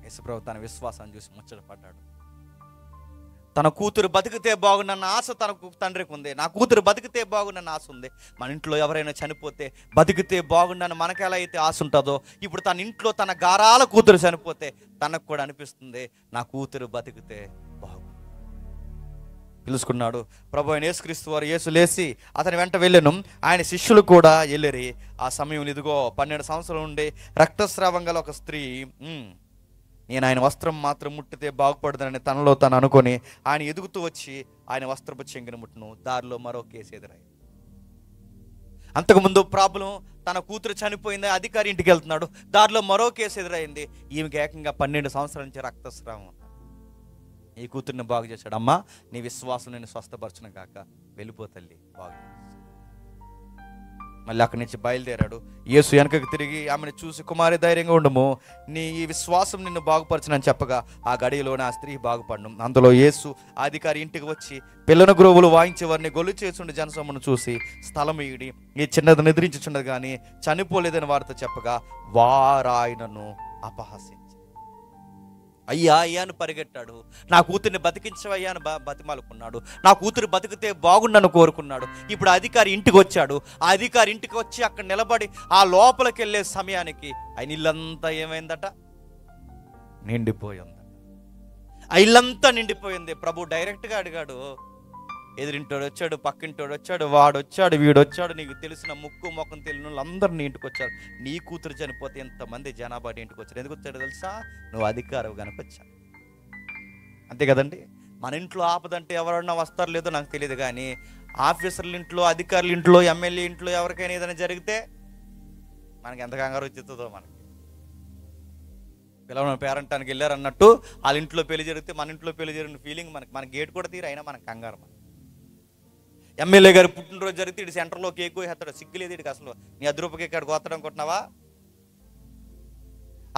యేసుప్రభు తన విశ్వాసాన్ని చూసి ముచ్చటపడ్డాడు. తన కూతురు బతికితే బాగున్న ఆశ తనకు తండ్రికి ఉంది. నా కూతురు బతికితే బాగున్న ఆశ ఉంది. మన ఇంట్లో ఎవరైనా చనిపోతే బతికితే బాగుండని మనకు ఎలా అయితే ఆశ ఉంటుందో, ఇప్పుడు తన ఇంట్లో తన గారాల కూతురు చనిపోతే తనకు కూడా అనిపిస్తుంది, నా కూతురు బతికితే బాగుంది. పిలుచుకున్నాడు. ప్రభు అయిన యేసుక్రీస్తు వారు యేసు లేచి అతని వెంట వెళ్ళెను. ఆయన శిష్యులు కూడా వెళ్ళిరి. ఆ సమయం ఇదిగో 12 సంవత్సరాలు ఉండే రక్తస్రావం గల ఒక స్త్రీ, నేను ఆయన వస్త్రం మాత్రం ముట్టితే బాగుపడదని తనలో తను అనుకొని ఆయన ఎదుగుతూ వచ్చి ఆయన వస్త్రపు చెంగిన ముట్టును. దారిలో మరో కేసు ఎదురై. అంతకుముందు ప్రాబ్లం, తన కూతురు చనిపోయింది, అధికారి ఇంటికి వెళ్తున్నాడు, దారిలో మరో కేసు ఎదురైంది. ఈమెకి ఏకంగా 12 సంవత్సరాల నుంచి రక్తస్రావం. ఈ కూతుర్ని బాగు చేశాడు. అమ్మా, నీ విశ్వాసం నేను స్వస్థపరచును కాక, వెళ్ళిపో తల్లి, బాగు చేసి. మళ్ళీ అక్కడి నుంచి బయలుదేరాడు. యేసు వెనకకి తిరిగి ఆమెను చూసి, కుమారి ధైర్యంగా ఉండము, నీ ఈ విశ్వాసం నిన్ను బాగుపరచునని చెప్పగా ఆ గడియలోనే ఆ స్త్రీ బాగుపడను. అందులో యేసు ఆ అధికారి ఇంటికి వచ్చి పిల్లన గ్రోవులు వాయించే వారిని గొల్లు చేస్తుండే జనసొమ్మును చూసి స్థలం ఈడి ఈ చిన్నది నిద్రించుచున్నది కానీ చనిపోలేదని వారితో చెప్పగా వారాయనను అపహాస్యం. అయ్యా అయ్యా అని పరిగెట్టాడు. నా కూతుర్ని బతికించవయ్యా అని బతిమాలుకున్నాడు. నా కూతురు బతికితే బాగుండని కోరుకున్నాడు. ఇప్పుడు అధికారి ఇంటికి వచ్చాడు. ఆ అధికారి ఇంటికి వచ్చి అక్కడ నిలబడి ఆ లోపలికి వెళ్ళే సమయానికి ఆయన ఇల్లంతా ఏమైందట? నిండిపోయిందట. ఆ ఇల్లంతా నిండిపోయింది. ప్రభు డైరెక్ట్గా అడిగాడు. ఎదురింటోడు వచ్చాడు, పక్కింటోడు వచ్చాడు, వాడొచ్చాడు, వీడొచ్చాడు, నీకు తెలిసిన ముక్కు మొక్కం తెలియని వాళ్ళు అందరూ నీ ఇంటికి వచ్చారు. నీ కూతురు చనిపోతే ఎంతమంది జనాభా ఇంటికి వచ్చారు. ఎందుకు వచ్చాడు తెలుసా? నువ్వు అధికారం కనుక వచ్చావు. అంతే కదండి. మన ఇంట్లో ఆపదంటే ఎవరన్నా వస్తారో లేదో నాకు తెలియదు, కానీ ఆఫీసర్ల ఇంట్లో, అధికారుల ఇంట్లో, ఎమ్మెల్యే ఇంట్లో ఎవరికైనా ఏదైనా జరిగితే మనకి ఎంత కంగారు వచ్చేస్తుందో. మనకి పిల్లలు పేరంటానికి వెళ్ళారు అన్నట్టు వాళ్ళ ఇంట్లో పెళ్లి జరిగితే మన ఇంట్లో పెళ్లి జరిగిన ఫీలింగ్ మనకి. మన గేట్ కూడా తీరు, అయినా మనకు కంగారు. మన ఎమ్మెల్యే గారు పుట్టినరోజు జరిగితే ఇటు సెంటర్లో కేకు వేస్తాడు. సిగ్గులేదు ఇటుకి అసలు. నీ అదృపకి ఇక్కడ కోతడం అనుకుంటున్నావా?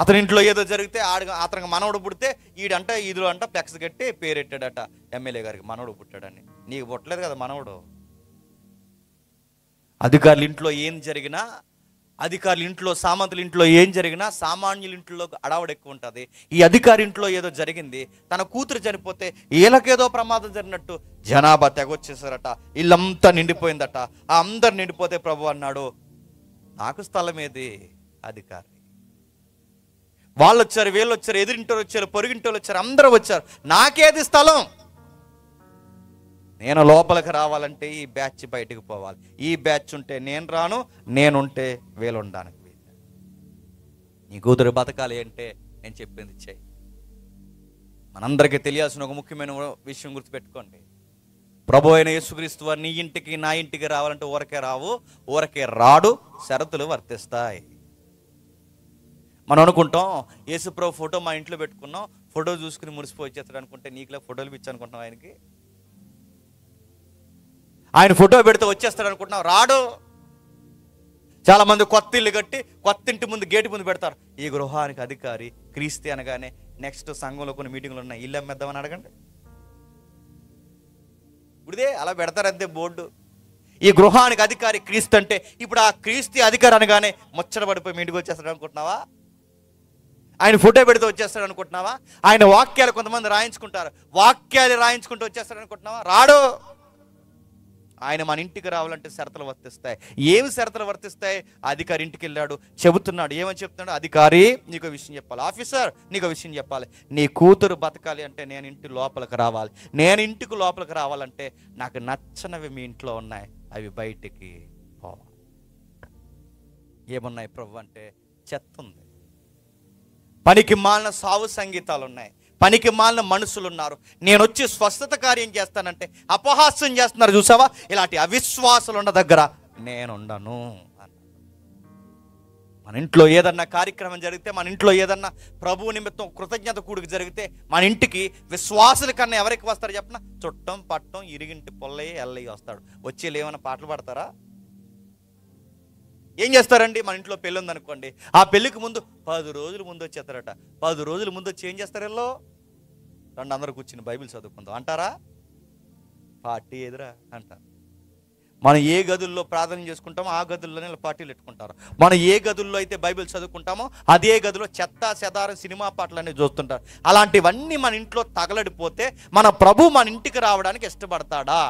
అతని ఇంట్లో ఏదో జరిగితే అతనికి మనవడు పుడితే ఈడంట ఈదులో అంట ఫ్లెక్స్ కట్టి పేరెట్టాడట ఎమ్మెల్యే గారికి మనవడు పుట్టాడని. నీకు పుట్టలేదు కదా మనవడు. అధికారుల ఇంట్లో ఏం జరిగినా, అధికారుల ఇంట్లో, సామంతుల ఇంట్లో ఏం జరిగినా సామాన్యుల ఇంట్లో అడావుడు ఎక్కువ ఉంటుంది. ఈ అధికారి ఇంట్లో ఏదో జరిగింది, తన కూతురు చనిపోతే వీళ్ళకేదో ప్రమాదం జరిగినట్టు జనాభా తెగొచ్చేసారట. ఇల్లంతా నిండిపోయిందట. ఆ అందరు నిండిపోతే ప్రభు అన్నాడు, నాకు స్థలం ఏది? అధికారి. వాళ్ళు వచ్చారు, వీళ్ళు వచ్చారు, ఎదురింటోళ్ళు వచ్చారు, పొరుగింటోళ్ళు వచ్చారు, అందరూ వచ్చారు, నాకేది స్థలం? నేను లోపలికి రావాలంటే ఈ బ్యాచ్ బయటకు పోవాలి. ఈ బ్యాచ్ ఉంటే నేను రాను, నేనుంటే వీళ్ళు ఉండడానికి వీలు. నీ కూతురు బతకాలి అంటే నేను చెప్పింది చెయ్యి. మనందరికీ తెలియాల్సిన ఒక ముఖ్యమైన విషయం గుర్తుపెట్టుకోండి. ప్రభు అయిన యేసుక్రీస్తు వారు నీ ఇంటికి, నా ఇంటికి రావాలంటే ఊరకే రావు, ఊరకే రాడు, షరతులు వర్తిస్తాయి. మనం అనుకుంటాం యేసు ప్రభు ఫోటో మా ఇంట్లో పెట్టుకున్నాం, ఫోటో చూసుకుని మురిసిపోయి వచ్చేస్తాడు అనుకుంటే నీకులా ఫోటోలు పిచ్చి అనుకుంటున్నాం. ఆయనకి ఆయన ఫోటో పెడితే వచ్చేస్తాడు అనుకుంటున్నాం. రాడు. చాలా మంది కొత్త ఇల్లు కట్టి కొత్త ఇంటి ముందు గేటు ముందు పెడతారు. ఈ గృహానికి అధికారి క్రీస్తు అనగానే నెక్స్ట్ సంఘంలో కొన్ని మీటింగ్లు ఉన్నాయి, ఇల్లు అమ్మేద్దామని అడగండి. ఇప్పుడే అలా పెడతారంతే బోర్డు. ఈ గృహానికి అధికారి క్రీస్తు అంటే ఇప్పుడు ఆ క్రీస్తు అధికారి అనగానే ముచ్చట పడిపోయి మీ ఇంటికి వచ్చేస్తాడు అనుకుంటున్నావా? ఆయన ఫోటో పెడితే వచ్చేస్తాడు అనుకుంటున్నావా? ఆయన వాక్యాలు కొంతమంది రాయించుకుంటారు, వాక్యాలు రాయించుకుంటూ వచ్చేస్తాడు అనుకుంటున్నావా? రాడు. ఆయన మన ఇంటికి రావాలంటే షరతులు వర్తిస్తాయి. ఏమి షరతులు వర్తిస్తాయి? అధికారి ఇంటికి వెళ్ళాడు, చెబుతున్నాడు. ఏమని చెప్తున్నాడు? అధికారి నీకు విషయం చెప్పాలి, ఆఫీసర్ నీకు విషయం చెప్పాలి. నీ కూతురు బతకాలి అంటే నేను ఇంటి లోపలికి రావాలి. నేను ఇంటికి లోపలికి రావాలంటే నాకు నచ్చనివి మీ ఇంట్లో ఉన్నాయి, అవి బయటికి పోవాలి. ఏమున్నాయి ప్రభు అంటే? చెత్త ఉంది, పనికి మాలిన సావు సంగీతాలు ఉన్నాయి, పనికి మాలిన మనుషులు ఉన్నారు. నేను వచ్చి స్వస్థత కార్యం చేస్తానంటే అపహాస్యం చేస్తున్నారు. చూసావా? ఇలాంటి అవిశ్వాసాలు ఉన్న దగ్గర నేనుండను అన్న. మన ఇంట్లో ఏదన్నా కార్యక్రమం జరిగితే, మన ఇంట్లో ఏదన్నా ప్రభువు నిమిత్తం కృతజ్ఞత కూడిక జరిగితే మన ఇంటికి విశ్వాసుల కన్నా ఎవరికి వస్తారు చెప్పిన? చుట్టం పట్టం ఇరిగింటి పొల్లయ్య ఎల్లయ్య వస్తాడు. వచ్చి ఏమైనా పాటలు పాడతారా? ఏం చేస్తారండి? మన ఇంట్లో పెళ్ళి ఉందనుకోండి, ఆ పెళ్ళికి ముందు 10 రోజుల ముందు వచ్చేస్తారట. 10 రోజుల ముందు వచ్చి ఏం చేస్తారు? వీళ్ళు రెండు అందరూ కూర్చుని బైబిల్ చదువుకుందాం అంటారా? పార్టీ ఎదురా అంటారు. మనం ఏ గదుల్లో ప్రార్థన చేసుకుంటామో ఆ గదుల్లోనే పార్టీలు పెట్టుకుంటారు. మనం ఏ గదుల్లో అయితే బైబిల్ చదువుకుంటామో అదే గదిలో చెత్త చెదారం సినిమా పాటలు అనేవి చూస్తుంటారు. అలాంటివన్నీ మన ఇంట్లో తగలడిపోతే మన ప్రభు మన ఇంటికి రావడానికి ఇష్టపడతాడా?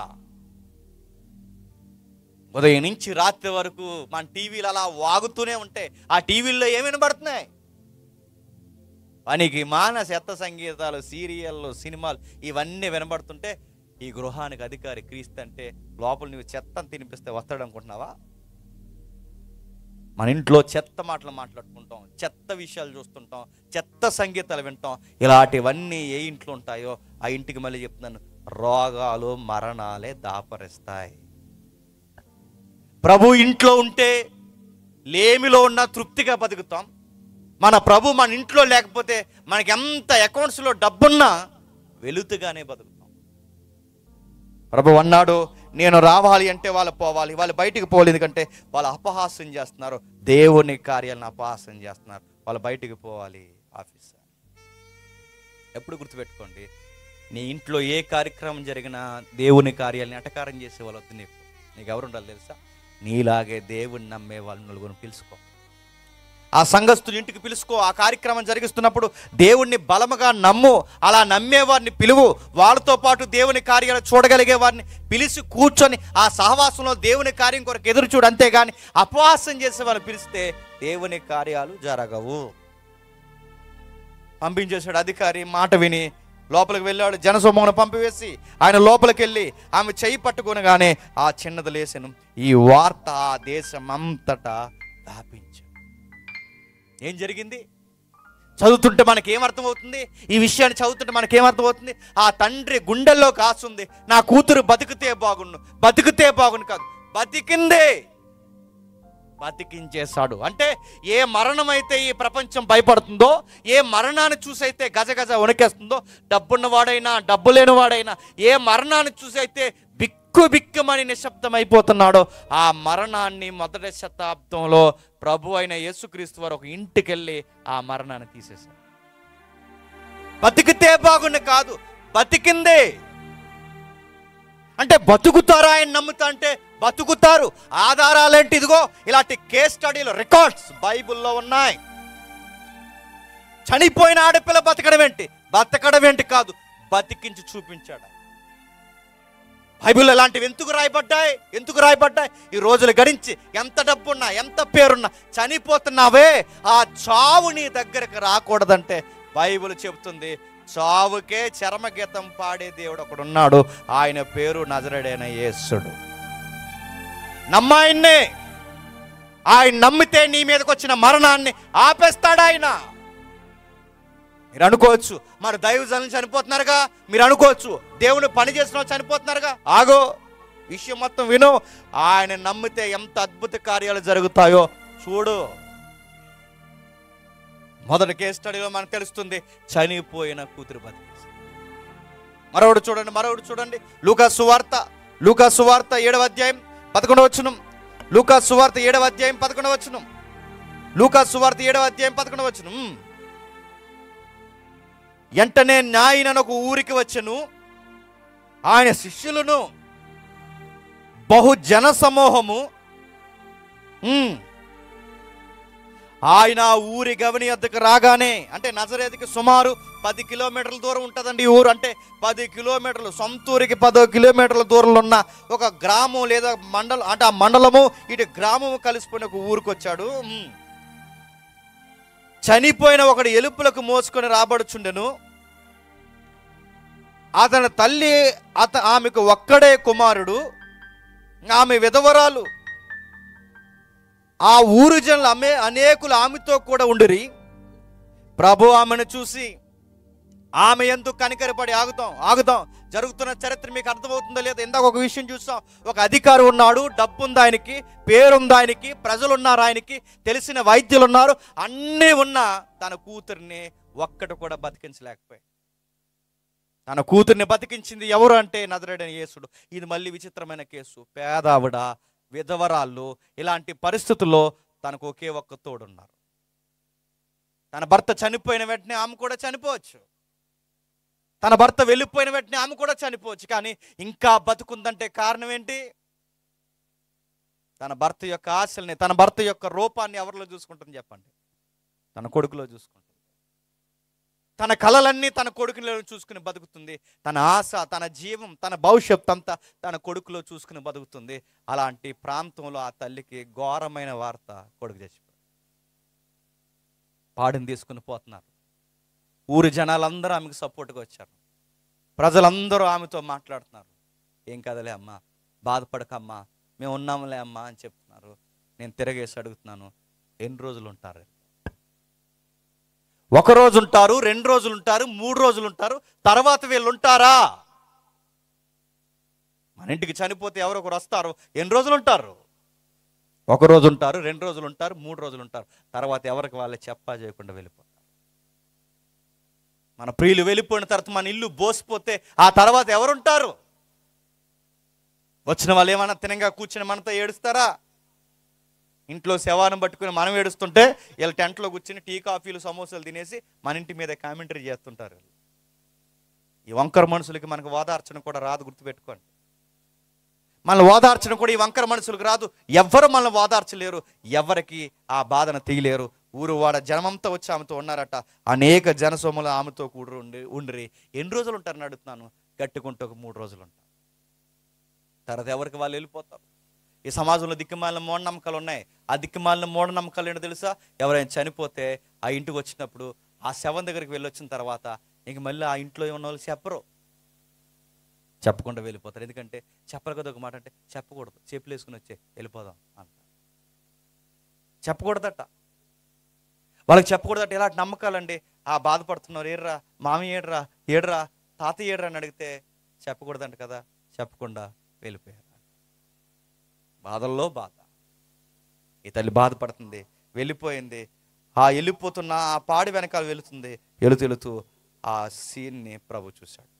ఉదయం నుంచి రాత్రి వరకు మన టీవీలు అలా వాగుతూనే ఉంటాయి. ఆ టీవీల్లో ఏమి వినబడుతున్నాయి? పనికి మాన చెత్త సంగీతాలు, సీరియళ్ళు, సినిమాలు ఇవన్నీ వినబడుతుంటే ఈ గృహానికి అధికారి క్రీస్తు అంటే లోపల నువ్వు చెత్తను తినిపిస్తే వస్తాడు అనుకుంటున్నావా? మన ఇంట్లో చెత్త మాటలు మాట్లాడుకుంటాం, చెత్త విషయాలు చూస్తుంటాం, చెత్త సంగీతాలు వింటాం. ఇలాంటివన్నీ ఏ ఇంట్లో ఉంటాయో ఆ ఇంటికి మళ్ళీ చెప్తున్నాను, రోగాలు మరణాలే దాపరిస్తాయి. ప్రభు ఇంట్లో ఉంటే లేమిలో ఉన్న తృప్తిగా బతుకుతాం. మన ప్రభు మన ఇంట్లో లేకపోతే మనకి ఎంత అకౌంట్స్లో డబ్బున్నా వెలుతుగానే బతుకుతాం. ప్రభు అన్నాడు, నేను రావాలి అంటే వాళ్ళు పోవాలి, వాళ్ళు బయటికి పోవాలి. ఎందుకంటే వాళ్ళు అపహాస్యం చేస్తున్నారు, దేవుని కార్యాలను అపహాస్యం చేస్తున్నారు. వాళ్ళు బయటికి పోవాలి. ఆఫీసర్ ఎప్పుడు గుర్తుపెట్టుకోండి, నీ ఇంట్లో ఏ కార్యక్రమం జరిగినా దేవుని కార్యాలని అటకారం చేసే వాళ్ళు వద్దు. నీకు ఎవరు ఉండాలి తెలుసా? నీలాగే దేవుని నమ్మే వాళ్ళు నలుగురు పిలుచుకో. ఆ సంఘస్థుని ఇంటికి పిలుచుకో. ఆ కార్యక్రమం జరిగిస్తున్నప్పుడు దేవుణ్ణి బలముగా నమ్ము. అలా నమ్మేవారిని పిలువు. వాళ్ళతో పాటు దేవుని కార్యాలు చూడగలిగే వారిని పిలిచి కూర్చొని ఆ సహవాసంలో దేవుని కార్యం కొరకు ఎదురు చూడు. అంతేగాని అపవాసం చేసే వారిని పిలిస్తే దేవుని కార్యాలు జరగవు. పంపించేశాడు అధికారి. మాట విని లోపలికి వెళ్ళాడు. జనసమూహం పంపివేసి ఆయన లోపలికి వెళ్ళి ఆమె చెయ్యి పట్టుకొనగానే ఆ చిన్నది లేసెను. ఈ వార్త ఆ దేశం అంతటా వ్యాపించాడు. ఏం జరిగింది? చదువుతుంటే మనకేమర్థమవుతుంది? ఈ విషయాన్ని చదువుతుంటే మనకేమర్థమవుతుంది? ఆ తండ్రి గుండెల్లో కాసుంది, నా కూతురు బతికితే బాగుండు. బతికితే బాగుండు కాదు, బతికిందే. బతికించేశాడు. అంటే ఏ మరణం అయితే ఈ ప్రపంచం భయపడుతుందో, ఏ మరణాన్ని చూసైతే గజగజ వణికేస్తుందో, డబ్బున్నవాడైనా డబ్బు లేనివాడైనా ఏ మరణాన్ని చూసైతే బిక్కుమని నిశ్శబ్దం అయిపోతున్నాడో, ఆ మరణాన్ని మొదటి శతాబ్దంలో ప్రభు అయిన యేసుక్రీస్తు వారు ఒక ఇంటికి వెళ్ళి ఆ మరణాన్ని తీసేశారు. బతికితే బాగుండు కాదు, బతికిందే. అంటే బతుకుతారా ఆయన నమ్ముతా అంటే బతుకుతారు. ఆధారాలేంటి? ఇదిగో ఇలాంటి కేస్ స్టడీలు, రికార్డ్స్ బైబిల్లో ఉన్నాయి. చనిపోయిన ఆడపిల్ల బతకడం ఏంటి? బతకడం ఏంటి కాదు, బతికించి చూపించాడు. బైబిల్లో ఇలాంటివి ఎందుకు రాయబడ్డాయి? ఈ రోజులు గడించి ఎంత డబ్బున్నా ఎంత పేరున్నా చనిపోతున్నావే, ఆ చావు నీ దగ్గరకు రాకూడదంటే బైబిల్ చెబుతుంది చావుకే చరమగీతం పాడే దేవుడు ఒకడున్నాడు. ఆయన పేరు నజరేయుడైన యేసుడు. నమ్మాయన్నే. ఆయన నమ్మితే నీ మీదకి వచ్చిన మరణాన్ని ఆపేస్తాడు ఆయన. మీరు అనుకోవచ్చు మరి దైవజనులు చనిపోతున్నారుగా, మీరు అనుకోవచ్చు దేవుని పని చేసిన వాళ్ళు చనిపోతున్నారుగా. ఆగో, విషయం మొత్తం విను. ఆయన నమ్మితే ఎంత అద్భుత కార్యాలు జరుగుతాయో చూడు. మొదటి కేస్ స్టడీలో మనకు తెలుస్తుంది, చనిపోయిన కూతురు బతికేసి. మరొకటి చూడండి, లూకా సువార్త 7వ అధ్యాయం 11వ వచనం. లూకా సువార్త 7వ అధ్యాయం 11వ వచనం. లూకా సువార్త 7వ అధ్యాయం 11వ వచనం. వెంటనే నాయన ఒక ఊరికి వచ్చెను, ఆయన శిష్యులను బహుజన సమూహము. ఆయన ఊరి గవని వద్దకు రాగానే, అంటే నజరేతుకి సుమారు 10 కిలోమీటర్ల దూరం ఉంటుందండి ఈ ఊరు. అంటే 10 కిలోమీటర్లు, సొంత ఊరికి 10 కిలోమీటర్ల దూరంలో ఉన్న ఒక గ్రామం లేదా మండలం, అంటే ఆ మండలము ఇటు గ్రామము కలిసిపోయిన ఒక ఊరికి వచ్చాడు. చనిపోయిన ఒకడు ఎలుపులకు మోసుకొని రాబడుచుండెను. అతని తల్లి ఆమెకు ఒక్కడే కుమారుడు, ఆమె విధవరాలు. ఆ ఊరు జనులు అనేకులు ఆమెతో కూడా ఉండిరి. ప్రభు ఆమెను చూసి ఆమె ఎందుకు కనికరపడి, ఆగుతాం జరుగుతున్న చరిత్ర మీకు అర్థమవుతుందో లేదో. ఇందాక ఒక విషయం చూస్తాం. ఒక అధికారి ఉన్నాడు, డబ్బు ఉంది ఆయనకి, పేరుంది ఆయనకి, ప్రజలు ఉన్నారు ఆయనకి, తెలిసిన వైద్యులు ఉన్నారు, అన్నీ ఉన్నా తన కూతుర్ని ఒక్కటి కూడా బతికించలేకపోయాడు. తన కూతుర్ని బతికించింది ఎవరు అంటే నజరేయుడైన యేసుడు. ఇది మళ్ళీ విచిత్రమైన కేసు. పేదావిడ, విధవరాళ్ళు, ఇలాంటి పరిస్థితుల్లో తనకు ఒకే ఒక్క తోడున్నారు. తన భర్త చనిపోయిన వెంటనే ఆమె కూడా చనిపోవచ్చు, తన భర్త వెళ్ళిపోయిన వెంటనే ఆమె కూడా చనిపోవచ్చు. కానీ ఇంకా బతుకుందంటే కారణం ఏంటి? తన భర్త యొక్క ఆశల్ని, తన భర్త యొక్క రూపాన్ని ఎవరిలో చూసుకుంటుంది చెప్పండి? తన కొడుకులో చూసుకుంటుంది. తన కలలన్నీ తన కొడుకులో చూసుకుని బతుకుతుంది. తన ఆశ, తన జీవం, తన భవిష్యత్తు అంతా తన కొడుకులో చూసుకుని బతుకుతుంది. అలాంటి ప్రాంతంలో ఆ తల్లికి ఘోరమైన వార్త, కొడుకు చచ్చిపోయాడు. పాడిని తీసుకుని పోతున్నారు. ఊరి జనాలందరూ ఆమెకు సపోర్ట్గా వచ్చారు. ప్రజలందరూ ఆమెతో మాట్లాడుతున్నారు. ఏం కదలే అమ్మా, బాధపడకమ్మా, మేము ఉన్నాములే అమ్మా అని చెప్తున్నారు. నేను తిరగేసి అడుగుతున్నాను, ఎన్ని రోజులు ఉంటారు? 1 రోజు ఉంటారు, 2 రోజులు ఉంటారు, 3 రోజులు ఉంటారు, తర్వాత వీళ్ళు ఉంటారా? మన ఇంటికి చనిపోతే ఎవరో ఒకరు వస్తారు, ఎన్ని రోజులు ఉంటారు? 1 రోజు ఉంటారు, 2 రోజులు ఉంటారు, 3 రోజులు ఉంటారు, తర్వాత ఎవరికి వాళ్ళే చెప్పా చేయకుండా వెళ్ళిపోతారు. మన ప్రియులు వెళ్ళిపోయిన తర్వాత మన ఇల్లు బోసిపోతే ఆ తర్వాత ఎవరుంటారు? వచ్చిన వాళ్ళు ఏమన్నా తినంగా కూర్చుని మనతో ఏడుస్తారా? ఇంట్లో శవాన్ని పట్టుకుని మనం ఏడుస్తుంటే వీళ్ళు టెంట్లో కూర్చుని టీ కాఫీలు సమోసాలు తినేసి మన ఇంటి మీద కామెంటరీ చేస్తుంటారు. ఈ వంకర మనుషులకి మనకు ఓదార్చడం కూడా రాదు, గుర్తుపెట్టుకోండి. మనల్ని ఓదార్చడం కూడా ఈ వంకర మనుషులకు రాదు. ఎవ్వరు మనల్ని ఓదార్చలేరు, ఎవరికి ఆ బాధను తీయలేరు. ఊరు వాడ జనమంతా వచ్చి ఆమెతో ఉన్నారట. అనేక జనసొమ్ములు ఆమెతో కూడి ఉండిరి. ఎన్ని రోజులు ఉంటారని అడుగుతున్నాను. గట్టుకుంటూ ఒక 3 రోజులు ఉంటారు. తర్వాత ఎవరికి వాళ్ళు వెళ్ళిపోతారు. ఈ సమాజంలో దిక్కుమాలిన మూఢనమ్మకాలు ఉన్నాయి. ఆ దిక్కుమాలిన మూఢనమ్మకాలు ఏంటో తెలుసా? ఎవరైనా చనిపోతే ఆ ఇంటికి వచ్చినప్పుడు ఆ శవం దగ్గరికి వెళ్ళి వచ్చిన తర్వాత ఇంక మళ్ళీ ఆ ఇంట్లో ఉన్న వాళ్ళు చెప్పకుండా వెళ్ళిపోతారు. ఎందుకంటే చెప్పరు కదా ఒక మాట, అంటే చెప్పకూడదు, చెప్పులు వేసుకుని వచ్చే వెళ్ళిపోదాం అంటారు. చెప్పకూడదట, వాళ్ళకి చెప్పకూడదట. ఇలాంటి నమ్మకాలండి. ఆ బాధపడుతున్నారు, ఏడ్రా మామి, ఏడ్రా తాతయ్య ఏడ్రా అని అడిగితే చెప్పకూడదంట కదా, చెప్పకుండా వెళ్ళిపోయారు. బాధల్లో బాధ. ఈ తల్లి బాధపడుతుంది, వెళ్ళిపోయింది. ఆ వెళ్ళిపోతున్న ఆ పాడి వెనకాల వెళుతుంది. వెళుతూ ఆ సీన్ని ప్రభు చూశాడు.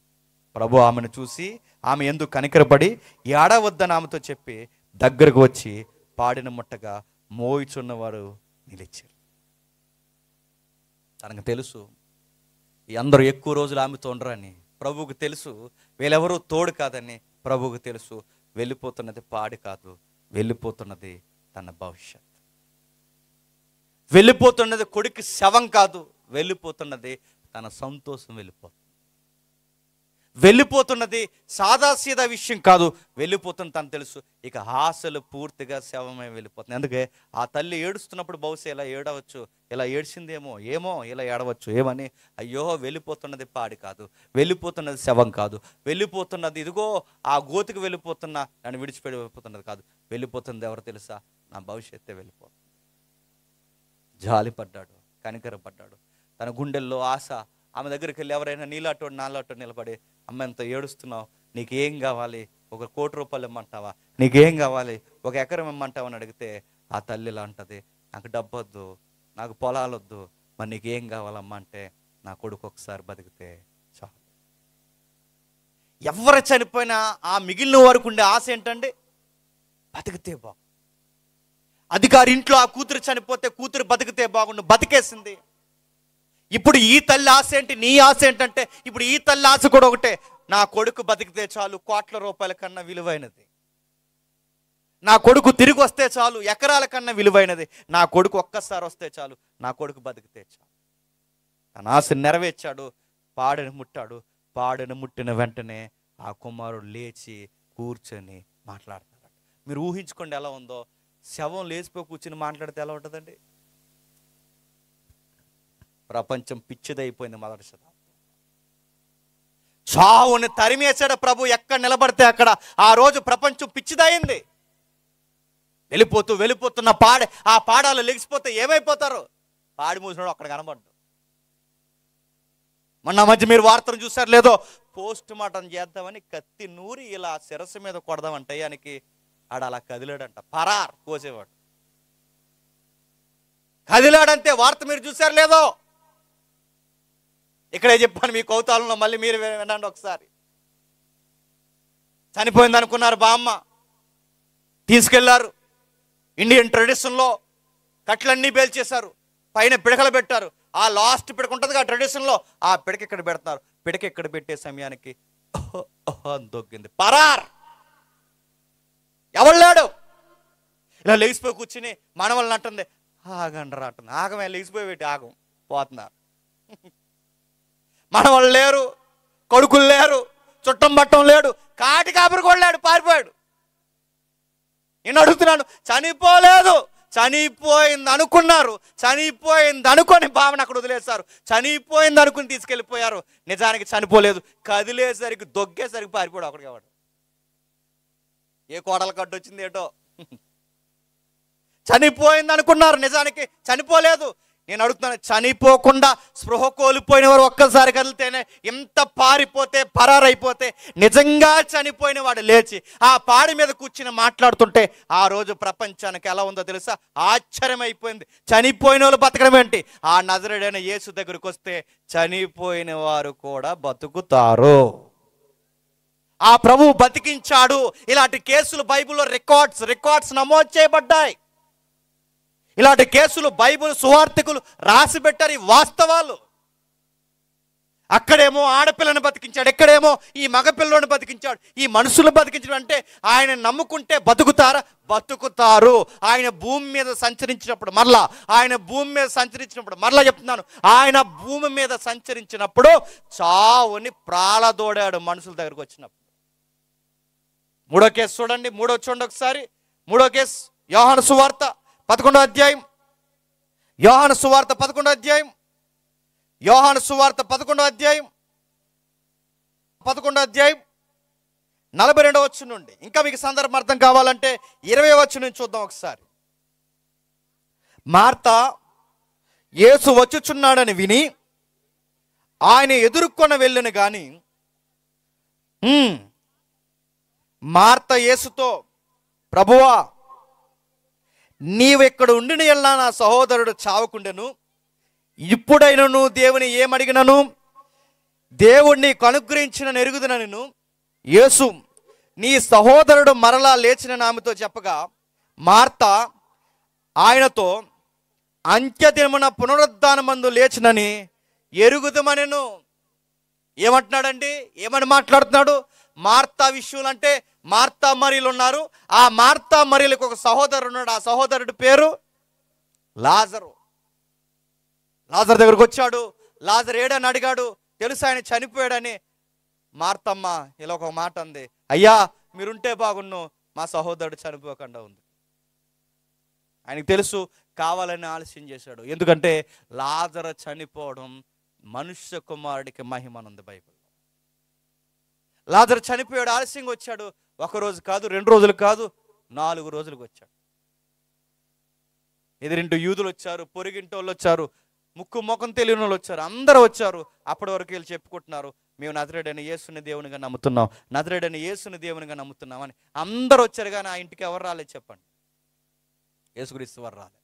ప్రభు ఆమెను చూసి ఆమె ఎందుకు కనికరపడి ఏడవద్దని ఆమెతో చెప్పి దగ్గరకు వచ్చి పాడిన ముట్టగా మోయిచున్నవారు నిలిచారు. తనకు తెలుసు ఈ అందరూ ఎక్కువ రోజులు ఆమెతో ఉండరని. ప్రభువుకు తెలుసు వీళ్ళెవరూ తోడు కాదని. ప్రభువుకు తెలుసు వెళ్ళిపోతున్నది పాడి కాదు, వెళ్ళిపోతున్నది తన భవిష్యత్. వెళ్ళిపోతున్నది కొడుకు శవం కాదు, వెళ్ళిపోతున్నది తన సంతోషం. వెళ్ళిపోతున్నది సాదాసీదా విషయం కాదు, వెళ్ళిపోతుంది తను తెలుసు. ఇక ఆశలు పూర్తిగా శవమై వెళ్ళిపోతుంది. అందుకే ఆ తల్లి ఏడుస్తున్నప్పుడు బహుశా ఇలా ఏడవచ్చు, ఇలా ఏడ్చిందేమో ఇలా ఏడవచ్చు. ఏమని? అయ్యో వెళ్ళిపోతున్నది పాడి కాదు, వెళ్ళిపోతున్నది శవం కాదు, వెళ్ళిపోతున్నది ఇదిగో ఆ గోతికి వెళ్ళిపోతున్నా నన్ను విడిచిపెట్టి వెళ్ళిపోతున్నది కాదు, వెళ్ళిపోతుంది ఎవరు తెలుసా? నా భవిష్యత్తే వెళ్ళిపోతుంది. జాలిపడ్డాడు, కనికరపడ్డాడు. తన గుండెల్లో ఆశ. ఆమె దగ్గరికి వెళ్ళి ఎవరైనా నీలాటోడు నాలాటోడు నిలబడి, అమ్మ ఎంత ఏడుస్తున్నావు, నీకేం కావాలి? 1 కోటి రూపాయలు ఇమ్మంటావా? నీకేం కావాలి? 1 ఎకరం ఇమ్మంటావా అని అడిగితే ఆ తల్లి ఇలా అంటది, నాకు డబ్బు వద్దు, నాకు పొలాలు వద్దు, మరి నీకేం కావాలమ్మా అంటే నా కొడుకు ఒకసారి బతికితే చాలు. ఎవరు చనిపోయినా ఆ మిగిలిన వరకు ఉండే ఆశ ఏంటండి? బతికితే బాగు. అధికారి ఇంట్లో ఆ కూతురు చనిపోతే కూతురు బతికితే బాగుండు, బతికేసింది. ఇప్పుడు ఈ తల్లి ఆశ ఏంటి? నీ ఆశ ఏంటంటే ఇప్పుడు ఈ తల్లి ఆశ కూడా ఒకటే, నా కొడుకు బతికితే చాలు, కోట్ల రూపాయల కన్నా విలువైనది. నా కొడుకు తిరిగి వస్తే చాలు, ఎకరాల కన్నా విలువైనది. నా కొడుకు ఒక్కసారి వస్తే చాలు, నా కొడుకు బతికితే చాలు. తన ఆశ నెరవేర్చాడు. పాడెను ముట్టాడు. పాడెను ముట్టిన వెంటనే ఆ కుమారుడు లేచి కూర్చొని మాట్లాడతాడు. మీరు ఊహించుకోండి ఎలా ఉందో. శవం లేచిపోయి కూర్చుని మాట్లాడితే ఎలా ఉంటుందండి? ప్రపంచం పిచ్చిదైపోయింది మొదటి శతాబ్దం. చావుని తరిమేశాడు ప్రభు. ఎక్కడ నిలబడితే అక్కడ. ఆ రోజు ప్రపంచం పిచ్చిదయింది. వెళ్ళిపోతున్న ఆ పాడాలు లెగిసిపోతే ఏమైపోతారు? పాడి మూసినాడు అక్కడ కనబడ్డు. మొన్న మధ్య మీరు వార్తలు చూసారు లేదో, పోస్ట్ మార్టం చేద్దామని కత్తి నూరి ఇలా శిరస్సు మీద కొడదామంటే ఆయనకి ఆడ అలా కదిలాడంట. పరార్ కోసేవాడు. కదిలాడంతే. వార్త మీరు చూసారు లేదో? ఇక్కడే చెప్పాను మీ కౌతాలంలో, మళ్ళీ మీరు వినండి ఒకసారి. చనిపోయింది అనుకున్నారు బామ్మ, తీసుకెళ్లారు. ఇండియన్ ట్రెడిషన్లో కట్లన్నీ పేల్చేశారు, పైన పిడకలు పెట్టారు. ఆ లాస్ట్ పిడక ఉంటుంది ఆ ట్రెడిషన్లో, ఆ పిడక ఇక్కడ పెడతారు. పిడక ఇక్కడ పెట్టే సమయానికి దొగ్గింది. పరార్. ఎవరు లేడు. ఇలా లేచిపోయి కూర్చుని మనవల్ని అంటుంది, ఆగండి రా అంటుంది. ఆగమే, లేచిపోయి పెట్టి ఆగం పోతున్నారు. మనవాళ్ళు లేరు, కొడుకులు లేరు, చుట్టం బట్టం లేడు, కాటి కాపురు కూడా లేడు, పారిపోయాడు. నేను అడుగుతున్నాను, చనిపోలేదు, చనిపోయింది అనుకున్నారు. చనిపోయింది అనుకొని భావన అక్కడ వదిలేశారు. చనిపోయింది అనుకుని తీసుకెళ్ళిపోయారు. నిజానికి చనిపోలేదు. కదిలేసరికి దొగ్గేసరికి పారిపోయాడు అక్కడికి. వాడు ఏ కోడల కట్టు వచ్చింది ఏటో. చనిపోయింది అనుకున్నారు, నిజానికి చనిపోలేదు. నేను అడుగుతున్నాను, చనిపోకుండా స్పృహ కోల్పోయిన వారు ఒక్కసారి కదిలితేనే ఎంత పారిపోతే పరారైపోతే, నిజంగా చనిపోయిన వాడు లేచి ఆ పాడి మీద కూర్చుని మాట్లాడుతుంటే ఆ రోజు ప్రపంచానికి ఎలా ఉందో తెలుసా? ఆశ్చర్యమైపోయింది. చనిపోయిన వాళ్ళు బతకడం ఏంటి? ఆ నజరేయుడైన యేసు దగ్గరికి వస్తే చనిపోయిన వారు కూడా బతుకుతారు. ఆ ప్రభువు బతికించాడు. ఇలాంటి కేసులు బైబిల్లో రికార్డ్స్ నమోదు చేయబడ్డాయి. ఇలాంటి కేసులు బైబిల్ సువార్తికులు రాసి పెట్టారు. ఈ వాస్తవాలు. అక్కడేమో ఆడపిల్లని బతికించాడు, ఎక్కడేమో ఈ మగపిల్లని బతికించాడు. ఈ మనుషులు బతికించడం అంటే ఆయన నమ్ముకుంటే బతుకుతారా? బతుకుతారు. ఆయన భూమి మీద సంచరించినప్పుడు మరలా, ఆయన భూమి మీద సంచరించినప్పుడు మరలా చెప్తున్నాను, ఆయన భూమి మీద సంచరించినప్పుడు చావుని ప్రాళదోడాడు మనుషుల దగ్గరకు వచ్చినప్పుడు. మూడో కేసు చూడండి, చూడండి ఒకసారి. మూడో కేసు యోహాను సువార్త 11వ అధ్యాయం. యోహాను సువార్త 11వ అధ్యాయం. యోహాను సువార్త 11వ అధ్యాయం 42వ వచనం నుండి. ఇంకా మీకు సందర్భం అర్థం కావాలంటే 20వ వచనం నుంచి చూద్దాం ఒకసారి. మార్త యేసు వచ్చుచున్నాడని విని ఆయన ఎదుర్కొని వెళ్ళను గాని, మార్త యేసుతో, ప్రభువా, నీవెక్కడ ఉండిన ఎల్లా నా సహోదరుడు చావకుండెను. ఇప్పుడైనను దేవుని ఏమడిగినను దేవుణ్ణి అనుగ్రహించిన ఎరుగుదునను. యేసు నీ సహోదరుడు మరలా లేచిన ఆమెతో చెప్పగా, మార్త ఆయనతో, అంత్యదినమున పునరుద్ధానమందు లేచినని ఎరుగుదమనెను. ఏమంటున్నాడండి? ఏమని మాట్లాడుతున్నాడు? మార్తా విషయంలో అంటే మార్తా మరియలు ఉన్నారు. ఆ మార్తా మరియలకు ఒక సహోదరుడు ఉన్నాడు. ఆ సహోదరుడి పేరు లాజరు. లాజరు దగ్గరకు వచ్చాడు. లాజరు ఏడని అడిగాడు. తెలుసు ఆయన చనిపోయాడని. మార్తమ్మ ఇలా ఒక మాట అంది, అయ్యా మీరుంటే బాగున్ను, మా సహోదరుడు చనిపోకుండా ఉంది. ఆయనకు తెలుసు, కావాలని ఆలస్యం చేశాడు. ఎందుకంటే లాజరు చనిపోవడం మనుష్య కుమారుడికి మహిమనుంది బైబిల్. లాజరు చనిపోయాడు, ఆలస్యంగా వచ్చాడు. 1 రోజు కాదు, 2 రోజులు కాదు, 4 రోజులకు వచ్చాడు. ఎదురింటి యూదులు వచ్చారు, పొరుగింటి వాళ్ళు వచ్చారు, ముక్కు ముఖం తెలియని వాళ్ళు వచ్చారు, అందరూ వచ్చారు. అప్పటి వరకు వీళ్ళు చెప్పుకుంటున్నారు, మేము నజరేయుడైన యేసుని దేవునిగా నమ్ముతున్నాం, నజరేయుడైన యేసుని దేవునిగా నమ్ముతున్నాం అని. అందరూ వచ్చారు, కానీ ఆ ఇంటికి ఎవరు రాలేదు చెప్పండి? యేసుక్రీస్తు వారు రాలేదు.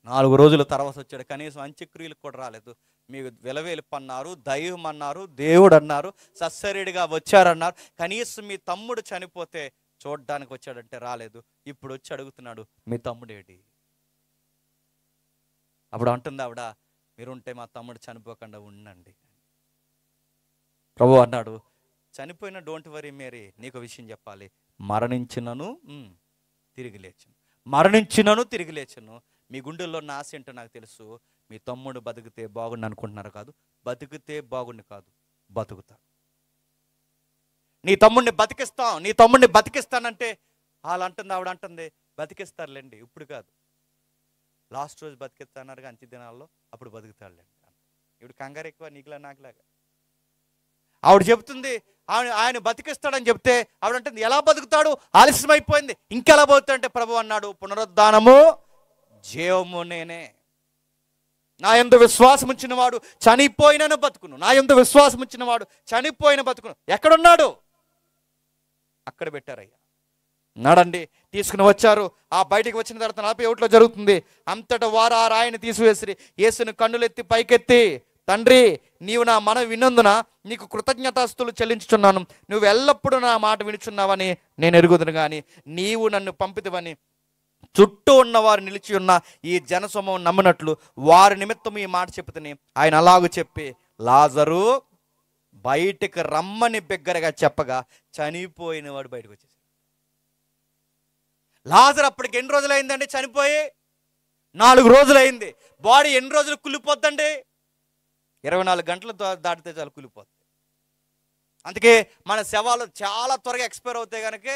4 రోజుల తర్వాత వచ్చాడు. కనీసం అంత్యక్రియలకు కూడా రాలేదు. మీకు విలవేలుపు అన్నారు, దైవం అన్నారు, దేవుడు అన్నారు, సశరీడిగా వచ్చారన్నారు. కనీసం మీ తమ్ముడు చనిపోతే చూడడానికి వచ్చాడంటే రాలేదు. ఇప్పుడు వచ్చి అడుగుతున్నాడు, మీ తమ్ముడేటి? అప్పుడు అంటుంది ఆవిడ, మీరుంటే మా తమ్ముడు చనిపోకుండా ఉండండి. ప్రభు అన్నాడు, చనిపోయిన డోంట్ వరీ మేరీ, నీకు విషయం చెప్పాలి, మరణించినను తిరిగి లేచను, మరణించినను తిరిగి లేచను. మీ గుండెల్లో ఉన్న ఆశ ఏంటో నాకు తెలుసు. మీ తమ్ముడు బతికితే బాగుండు అనుకుంటున్నారు కాదు, బతికితే బాగుండు కాదు, బతుకుతాడు. నీ తమ్ముడిని బతికిస్తాం, నీ తమ్ముడిని బతికిస్తానంటే వాళ్ళు అంటుంది, ఆవిడ అంటుంది, బతికిస్తారులేండి, ఇప్పుడు కాదు, లాస్ట్ రోజు బతికిస్తాన్నారు అంత్య దినాల్లో, అప్పుడు బతుకుతాడులేండి. ఇప్పుడు కంగారు ఎక్కువ నీకులా నాకులాగా. ఆవిడ చెప్తుంది, ఆయన బతికిస్తాడని చెప్తే ఆవిడ అంటుంది, ఎలా బతుకుతాడు, ఆలస్యం అయిపోయింది, ఇంకెలా బతుకుతాడంటే ప్రభు అన్నాడు, పునరుద్ధానము జీవము నేనే. నా యందు విశ్వాసం ఉంచిన వాడు చనిపోయినను బతుకును, నా యందు విశ్వాసం ఉంచిన వాడు చనిపోయిన బతుకును. ఎక్కడున్నాడు? అక్కడ పెట్టారయ్యా. నాడండి తీసుకుని వచ్చారు. ఆ బయటికి వచ్చిన తర్వాత 41 జరుగుతుంది. అంతటా వారు ఆ రాయిని తీసివేసిరి. యేసుని కన్నులెత్తి పైకెత్తి, తండ్రి, నీవు నా మనవి విన్నందున నీకు కృతజ్ఞతాస్తులు చెల్లించుచున్నాను. నువ్వు ఎల్లప్పుడూ నా మాట వినుచున్నావని నేను ఎరుగుదును, కానీ నీవు నన్ను పంపితివని చుట్టూ ఉన్నవారు నిలిచి ఉన్న ఈ జనసమూహం నమ్మినట్లు వారి నిమిత్తం ఈ మాట చెప్పుతని ఆయన అలాగూ చెప్పి లాజరు బయటికి రమ్మని బిగ్గరగా చెప్పగా చనిపోయిన వాడు బయటకు వచ్చేసాడు. లాజరు అప్పటికి ఎన్ని రోజులు అయిందండి చనిపోయి? 4 రోజులు అయింది. బాడీ ఎన్ని రోజులు కుళ్ళిపోద్దండి? 24 గంటలు దాటితే చాలు కుళ్ళిపోద్ది. అందుకే మన శవాలు చాలా త్వరగా ఎక్స్పైర్ అవుతాయి కనుక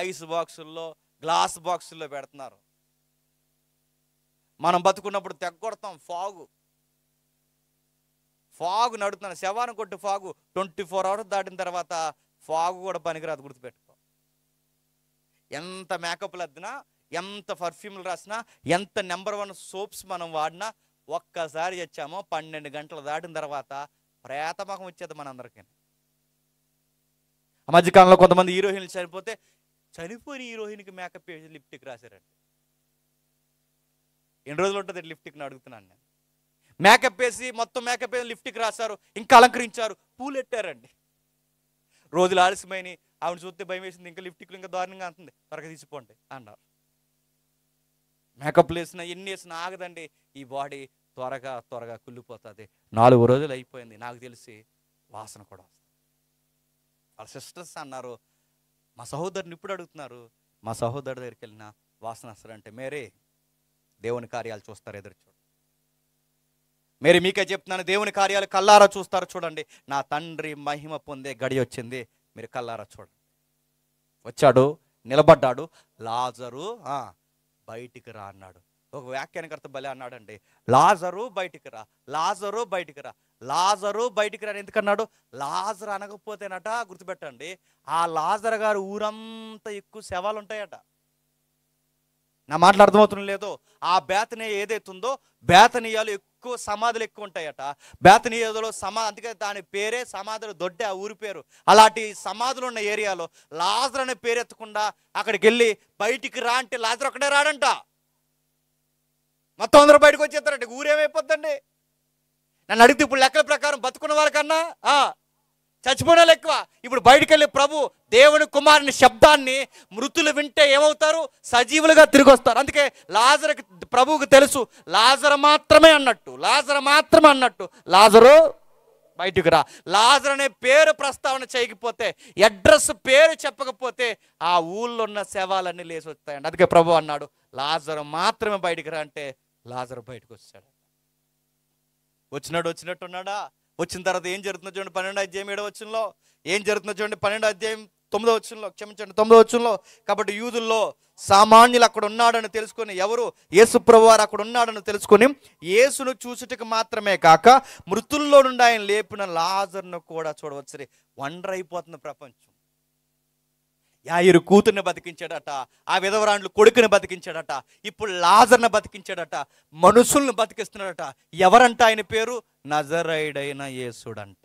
ఐస్ బాక్సుల్లో, గ్లాస్ బాక్సుల్లో పెడుతున్నారు. మనం బతుకున్నప్పుడు తెగొడతాం. ఫాగు నడుతున్నాను, శవాన్ని కొట్టి ఫాగు 24 అవర్స్ దాటిన తర్వాత ఫాగు కూడా పనికిరాదు, గుర్తుపెట్టుకో. ఎంత మేకప్లు అద్దినా, ఎంత పర్ఫ్యూమ్లు రాసినా, ఎంత నెంబర్ 1 సోప్స్ మనం వాడినా, ఒక్కసారి వచ్చామో 12 గంటలు దాటిన తర్వాత ప్రేతమకం వచ్చేది మనందరికీ. ఆ మధ్యకాలంలో కొంతమంది హీరోయిన్లు చనిపోతే చనిపోయిన హీరోయిన్కి మేకప్ వేసి లిప్టిక్ రాశారండి. ఎన్ని రోజులు ఉంటుంది లిప్టిక్ని అడుగుతున్నాను నేను. మేకప్ వేసి మొత్తం మేకప్ వేసి లిప్టిక్ రాశారు, ఇంకా అలంకరించారు, పూలు ఎట్టారండి. రోజులు ఆలస్యమైన ఆవిడ చూస్తే భయం వేసింది, ఇంకా లిప్టిక్లు ఇంకా దారుణంగా అంటుంది, త్వరగా తీసిపోండి అన్నారు. మేకప్లు వేసినా ఎన్ని వేసినా ఆగదండి. ఈ బాడీ త్వరగా త్వరగా కుళ్ళిపోతుంది. 4 రోజులు అయిపోయింది, నాకు తెలిసి వాసన కూడా వస్తుంది. వాళ్ళ సిస్టర్స్ అన్నారు, మా సహోదరుని ఇప్పుడు అడుగుతున్నారు, మా సహోదరు దగ్గరికి వెళ్ళిన వాసన వస్తారంటే, మేరీ దేవుని కార్యాలు చూస్తారు, ఎదురు చూడండి. మేరీ మీకే చెప్తున్నాను, దేవుని కార్యాలు కల్లారా చూస్తారు, చూడండి. నా తండ్రి మహిమ పొందే గడి వచ్చింది, మీరు కల్లారా చూడండి. వచ్చాడు, నిలబడ్డాడు, లాజరు బయటికి రా అన్నాడు. ఒక వ్యాఖ్యానకర్త భలే అన్నాడండి, లాజరు బయటికి రా, లాజరు బయటికి రా, లాజరు బయటికి రా ఎందుకన్నాడు? లాజరు అనకపోతేనట, గుర్తుపెట్టండి, ఆ లాజర్ గారు ఊరంతా ఎక్కువ శవాలు ఉంటాయట. నా మాటలు అర్థమవుతున్న లేదో? ఆ బేతనీయ ఏదైతుందో, బేతనీయాలు ఎక్కువ సమాధులు ఎక్కువ ఉంటాయట. బేతనీయలో అందుకే దాని పేరే సమాధులు దొడ్డే, ఆ ఊరి పేరు. అలాంటి సమాధులు ఉన్న ఏరియాలో లాజర్ అనే పేరు ఎత్తకుండా అక్కడికి వెళ్ళి బయటికి రా అంటే లాజర్ ఒకటే రాడంట, మొత్తం అందరూ బయటకు వచ్చేస్తారంటే ఊరేమైపోద్దండి? నన్ను అడిగితే ఇప్పుడు లెక్కల ప్రకారం బతుకున్న వాళ్ళకన్నా చచ్చిపోయిన వాళ్ళు ఎక్కువ. ఇప్పుడు బయటికి వెళ్ళి ప్రభు దేవుని కుమారుని శబ్దాన్ని మృతులు వింటే ఏమవుతారు? సజీవులుగా తిరిగి వస్తారు. అందుకే లాజరుకి ప్రభువుకు తెలుసు, లాజరు మాత్రమే అన్నట్టు, లాజరు మాత్రమే అన్నట్టు, లాజరు బయటికి రా. లాజరు అనే పేరు ప్రస్తావన చేయకపోతే, అడ్రస్ పేరు చెప్పకపోతే ఆ ఊళ్ళో ఉన్న శవాలన్నీ లేచి వస్తాయండి. అందుకే ప్రభు అన్నాడు, లాజరు మాత్రమే బయటికి రా అంటే లాజరు బయటకు వచ్చాడు. వచ్చినట్టు ఉన్నాడా? వచ్చిన తర్వాత ఏం జరుగుతుందో చూడండి, 12వ అధ్యాయం 7వ వచనంలో ఏం జరుగుతుందో చూడండి, 12వ అధ్యాయం 9వ వచనంలో, క్షమించండి 9వ వచనంలో. కాబట్టి యూదుల్లో సామాన్యులు అక్కడ ఉన్నాడని తెలుసుకొని, ఎవరు? యేసు ప్రభువారు అక్కడ ఉన్నాడని తెలుసుకొని, యేసును చూసుటకు మాత్రమే కాక మృతుల్లో నుండి ఆయన లేపిన లాజరును కూడా చూడవచ్చు. వండర్ అయిపోతుంది ప్రపంచం. యాయిరు కూతుర్ని బతికించాడట, ఆ విధవరాండ్లు కొడుకుని బతికించాడట, ఇప్పుడు లాజర్ని బతికించాడట, మనుషుల్ని బతికిస్తున్నాడట. ఎవరంట ఆయన పేరు? నజరైడైన యేసుడంట.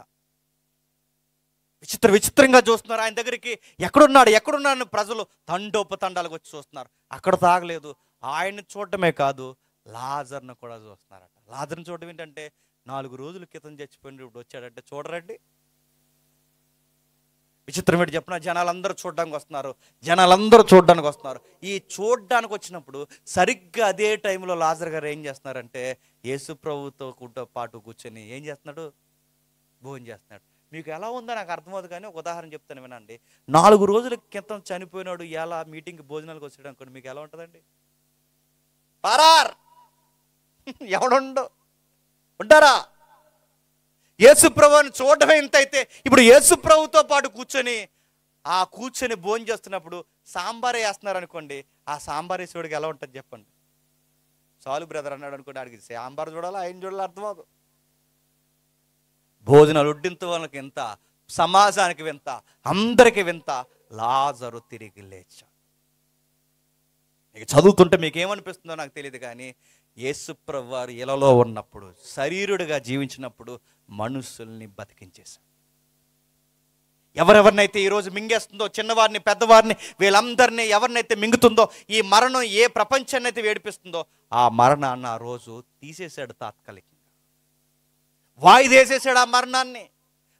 విచిత్రంగా చూస్తున్నారు ఆయన దగ్గరికి. ఎక్కడున్నాడు ప్రజలు తండోపతండాలకు వచ్చి చూస్తున్నారు. అక్కడ తాగలేదు, ఆయన్ని చూడటమే కాదు లాజర్ను కూడా చూస్తున్నారట. లాజర్ని చూడటం ఏంటంటే, 4 రోజుల క్రితం చచ్చిపోయిన ఇప్పుడు వచ్చాడంటే చూడరండి. విచిత్రం ఏంటి చెప్పిన, జనాలందరూ చూడడానికి వస్తున్నారు. ఈ చూడడానికి వచ్చినప్పుడు సరిగ్గా అదే టైంలో లాజర్ గారు ఏం చేస్తున్నారంటే, యేసు ప్రభుతో పాటు కూర్చొని ఏం చేస్తున్నాడు? భోజనం చేస్తున్నాడు. మీకు ఎలా ఉందో నాకు అర్థమవుతుంది, కానీ ఒక ఉదాహరణ చెప్తాను వినండి. 4 రోజుల క్రితం చనిపోయినాడు ఎలా మీటింగ్కి భోజనాలకు వచ్చాడు అనుకోండి, మీకు ఎలా ఉంటుందండి? పారార్ ఎవడుండో ఉంటారా? యేసు ప్రభువుని చూడటమే ఇంత అయితే, ఇప్పుడు యేసు ప్రభుతో పాటు కూర్చొని భోజనం చేస్తున్నప్పుడు సాంబార్ వేస్తున్నారు అనుకోండి, ఆ సాంబార్ వేసేవాడికి ఎలా ఉంటుంది చెప్పండి? చాలు బ్రదర్ అన్నాడు అనుకోండి, అడిగి సాంబార్ చూడాలా ఆయన చూడాలి అర్థమవుతుంది. భోజనాలు వడ్డింత వాళ్ళకి ఎంత, సమాజానికి వింత, అందరికి వింత, లాజరు తిరిగి లేచాడు. మీకు చదువుతుంటే మీకు ఏమనిపిస్తుందో నాకు తెలియదు, కానీ యేసు ప్రభువారు ఇలలో ఉన్నప్పుడు, శరీరుడిగా జీవించినప్పుడు మనుషుల్ని బతికించేశాడు. ఎవరెవరినైతే ఈరోజు మింగేస్తుందో, చిన్నవారిని పెద్దవారిని వీళ్ళందరినీ ఎవరినైతే మింగుతుందో, ఈ మరణం ఏ ప్రపంచాన్ని అయితే వేడిపిస్తుందో, ఆ మరణాన్ని ఆ రోజు తీసేశాడు. తాత్కాలికంగా వాయిదేసేసాడు ఆ మరణాన్ని.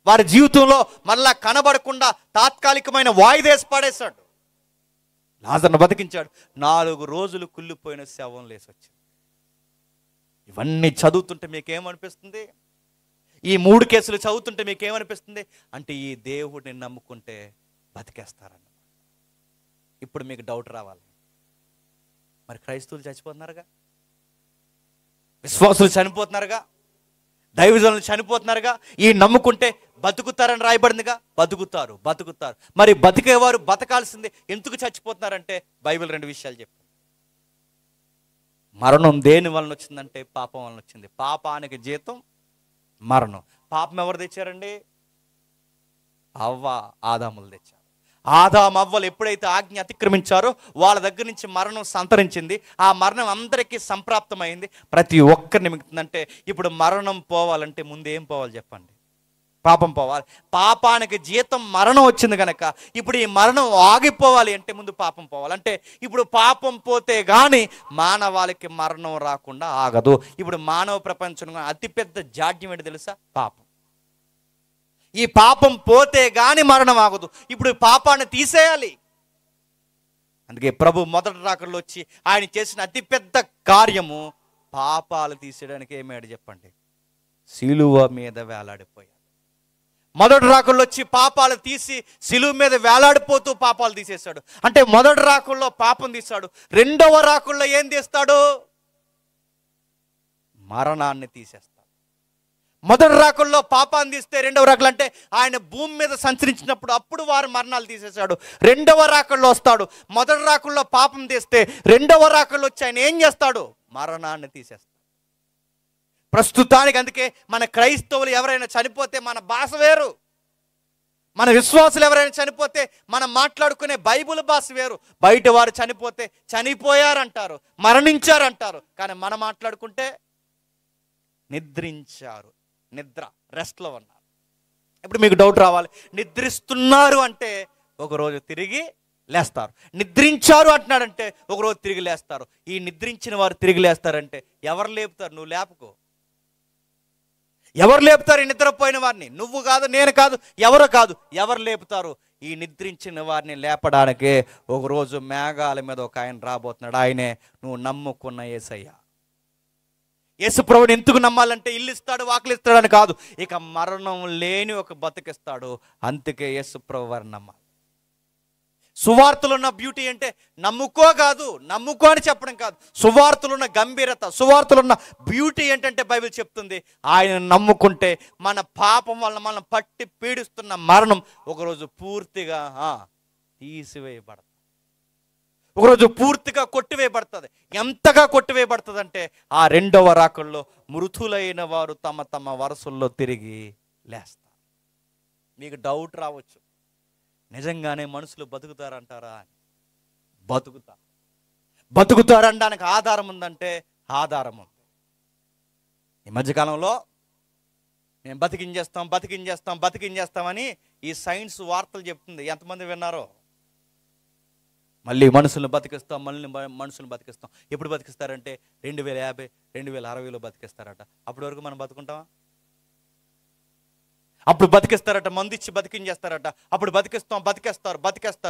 వారి జీవితంలో మళ్ళా కనబడకుండా తాత్కాలికమైన వాయిదేసి పడేశాడు. లాజర్ను బతికించాడు. 4 రోజులు కుళ్ళిపోయిన శవం లేసి వచ్చింది. ఇవన్నీ చదువుతుంటే మీకేమనిపిస్తుంది? ఈ 3 కేసులు చదువుతుంటే మీకేమనిపిస్తుంది అంటే, ఈ దేవుడిని నమ్ముకుంటే బతికేస్తారన్న. ఇప్పుడు మీకు డౌట్ రావాలి, మరి క్రైస్తవులు చచ్చిపోతున్నారుగా, విశ్వాసులు చనిపోతున్నారుగా, దైవజనులు చనిపోతున్నారుగా, ఈ నమ్ముకుంటే బతుకుతారని రాయబడిందిగా. బతుకుతారు. మరి బతికేవారు బతకాల్సిందే. ఎందుకు చచ్చిపోతున్నారంటే, బైబిల్ 2 విషయాలు చెప్తుంది. మరణం దేని వలన వచ్చిందంటే, పాపం వలన వచ్చింది. పాపానికి జీతం మరణం. పాపం ఎవరు తెచ్చారండి? ఆదాములు తెచ్చారు. ఆదామవ్వలు ఎప్పుడైతే ఆజ్ఞ అతిక్రమించారో వాళ్ళ దగ్గర నుంచి మరణం సంతరించింది. ఆ మరణం అందరికీ సంప్రాప్తమైంది, ప్రతి ఒక్కరిని మిగుతుందంటే. ఇప్పుడు మరణం పోవాలంటే ముందు ఏం పోవాలి చెప్పండి? పాపం పోవాలి. పాపానికి జీతం మరణం వచ్చింది కనుక ఇప్పుడు ఈ మరణం ఆగిపోవాలి అంటే ముందు పాపం పోవాలి. అంటే ఇప్పుడు పాపం పోతే కానీ మానవాళికి మరణం రాకుండా ఆగదు. ఇప్పుడు మానవ ప్రపంచంలో అతిపెద్ద జాడ్యం ఏంటి తెలుసా? పాపం. ఈ పాపం పోతే గాని మరణం ఆగదు. ఇప్పుడు పాపాన్ని తీసేయాలి. అందుకే ప్రభు మొదటి రాకడలో వచ్చి ఆయన చేసిన అతిపెద్ద కార్యము పాపాలు తీసేయడానికి ఏమయ్యాడు చెప్పండి? సిలువ మీద వేలాడిపోయాడు. మొదటి రాకుల్లో వచ్చి పాపాలు తీసి సిలువ మీద వేలాడిపోతూ పాపాలు తీసేశాడు. అంటే మొదటి రాకుల్లో పాపం తీశాడు. రెండవ రాకుల్లో ఏం తీస్తాడు? మరణాన్ని తీసేస్తాడు. మొదటి రాకుల్లో పాపాన్ని తీస్తే రెండవ రాకులు అంటే ఆయన భూమి మీద సంచరించినప్పుడు అప్పుడు వారు మరణాలు తీసేశాడు. రెండవ రాకుల్లో వస్తాడు. మొదటి రాకుల్లో పాపం తీస్తే రెండవ రాకుల్లో వచ్చి ఆయన ఏం చేస్తాడు? మరణాన్ని తీసేస్తాడు. ప్రస్తుతానికి అందుకే మన క్రైస్తవులు ఎవరైనా చనిపోతే మన భాష వేరు, మన విశ్వాసులు ఎవరైనా చనిపోతే మనం మాట్లాడుకునే బైబిల్ భాష వేరు. బయట వారు చనిపోతే చనిపోయారంటారు, మరణించారంటారు. కానీ మనం మాట్లాడుకుంటే నిద్రించారు, నిద్ర, రెస్ట్లో ఉన్నారు. ఇప్పుడు మీకు డౌట్ రావాలి, నిద్రిస్తున్నారు అంటే ఒకరోజు తిరిగి లేస్తారు, నిద్రించారు అంటున్నాడంటే ఒకరోజు తిరిగి లేస్తారు. ఈ నిద్రించిన వారు తిరిగి లేస్తారంటే ఎవరు లేపుతారు? నువ్వు లేపుకో. ఎవరు లేపుతారు ఈ నిద్రపోయిన వారిని? నువ్వు కాదు, నేను కాదు, ఎవరు కాదు. ఎవరు లేపుతారు? ఈ నిద్రించిన వారిని లేపడానికే ఒకరోజు మేఘాల మీద ఒక ఆయన రాబోతున్నాడు. ఆయనే నువ్వు నమ్ముకున్న యేసయ్య. యేసు ప్రభువుని ఎందుకు నమ్మాలంటే ఇల్లు ఇస్తాడు, వాకిలు ఇస్తాడని కాదు, ఇక మరణం లేని ఒక బతికిస్తాడు. అందుకే యేసు ప్రభు వారిని నమ్మాలి. సువార్తలో ఉన్న బ్యూటీ అంటే నమ్ముకో కాదు, నమ్ముకో అని చెప్పడం కాదు. సువార్తలో ఉన్న గంభీరత, సువార్తలో ఉన్న బ్యూటీ ఏంటంటే బైబిల్ చెప్తుంది, ఆయన నమ్ముకుంటే మన పాపం వల్ల మనం పట్టి పీడిస్తున్న మరణం ఒకరోజు పూర్తిగా తీసివేయబడుతుంది. ఒకరోజు పూర్తిగా కొట్టివేయబడుతుంది. ఎంతగా కొట్టివేయబడుతుంది అంటే ఆ రెండవ రాకల్లో మృతులైన వారు తమ తమ వరుసల్లో తిరిగి లేస్తారు. మీకు డౌట్ రావచ్చు, నిజంగానే మనుషులు బతుకుతారంటారా? బతుకుతారనడానికి ఆధారం ఉందంటే ఆధారం ఉంది. ఈ మధ్యకాలంలో మేము బతికించేస్తామని ఈ సైన్స్ వార్తలు చెప్తుంది. ఎంతమంది విన్నారో? మళ్ళీ మనుషులను బతికిస్తాం. ఎప్పుడు బతికిస్తారంటే 2050, 2060లో బతికిస్తారట. అప్పటి వరకు మనం బతుకుంటామా? అప్పుడు బతికిస్తారట, మందు ఇచ్చి బతికించేస్తారట. అప్పుడు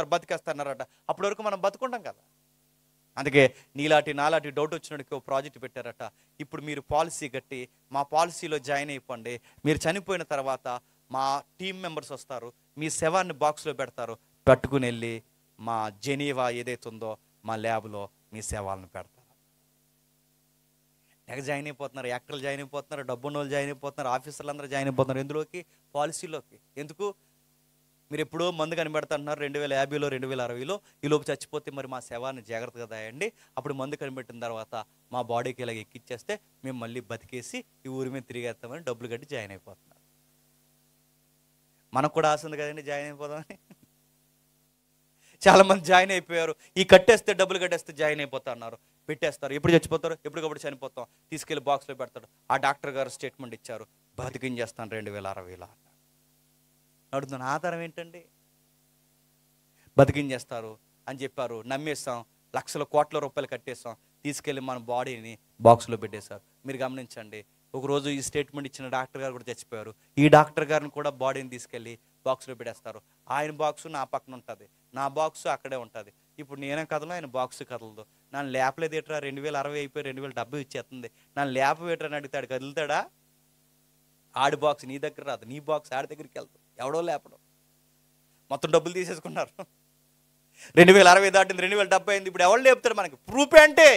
బతికేస్తారన్నారట. అప్పటి వరకు మనం బతుకుంటాం కదా. అందుకే నాలాంటి డౌట్ వచ్చినడికి ఒక ప్రాజెక్ట్ పెట్టారట. ఇప్పుడు మీరు పాలసీ కట్టి మా పాలసీలో జాయిన్ అయిపోండి. మీరు చనిపోయిన తర్వాత మా టీం మెంబర్స్ వస్తారు, మీ శవాన్ని బాక్స్లో పెడతారు, పట్టుకుని వెళ్ళి మా జెనీవా ఏదైతే ఉందో మా ల్యాబ్లో మీ సేవలను పెడతారు. జాయిన్ అయిపోతున్నారు, యాక్టర్లు జాయిన్ అయిపోతున్నారు, డబ్బున్న వాళ్ళు జాయిన్ అయిపోతున్నారు, ఆఫీసర్లు అందరూ జాయిన్ అయిపోతున్నారు. ఎందులోకి? పాలసీలోకి. ఎందుకు? మీరు ఎప్పుడో మందు కనిపెడుతున్నారు 2050లో, 2060లో. ఈలోపు చచ్చిపోతే మరి మా శవాన్ని జాగ్రత్తగా దాయండి. అప్పుడు మందు కనిపెట్టిన తర్వాత మా బాడీకి ఇలాగ ఎక్కిచ్చేస్తే మేము మళ్ళీ బతికేసి ఈ ఊరి మీద తిరిగేస్తామని డబ్బులు కట్టి జాయిన్ అయిపోతున్నారు. మనకు కూడా ఆశ ఉంది కదండి జాయిన్ అయిపోదామని. చాలామంది జాయిన్ అయిపోయారు. ఈ డబ్బులు కట్టేస్తే జాయిన్ అయిపోతా అన్నారు. పెట్టేస్తారు. ఎప్పుడు చచ్చిపోతారు? ఎప్పటికప్పుడు చనిపోతాం. తీసుకెళ్ళి బాక్స్లో పెడతాడు. ఆ డాక్టర్ గారు స్టేట్మెంట్ ఇచ్చారు, బతికించేస్తాను 2060లో అన్నారు. అడుగుతున్న ఆధారం ఏంటండి? బతికించేస్తారు అని చెప్పారు, నమ్మేస్తాం. లక్షల కోట్ల రూపాయలు కట్టేస్తాం. తీసుకెళ్ళి మన బాడీని బాక్స్లో పెట్టేశారు. మీరు గమనించండి, ఒకరోజు ఈ స్టేట్మెంట్ ఇచ్చిన డాక్టర్ గారు కూడా చచ్చిపోయారు. ఈ డాక్టర్ గారిని కూడా బాడీని తీసుకెళ్ళి బాక్స్లో పెట్టేస్తారు. ఆయన బాక్సు నా పక్కన ఉంటుంది, నా బాక్సు అక్కడే ఉంటుంది. ఇప్పుడు నేనే కదలు, ఆయన బాక్సు కదలదు. నన్ను లేపలేదు ఏట్రా, 2060 అయిపోయి 2070 ఇచ్చేస్తుంది, నన్ను లేపవేట్రని అడుగుతాడు, కదులుతాడా? ఆడి బాక్స్ నీ దగ్గర రాదు, నీ బాక్స్ ఆడి దగ్గరికి వెళ్తాడు. ఎవడో లేపడం. మొత్తం డబ్బులు తీసేసుకున్నారు. 2060 దాటింది, 2070 అయింది. ఇప్పుడు ఎవరు లేపుతాడు? మనకి ప్రూఫ్ అంటే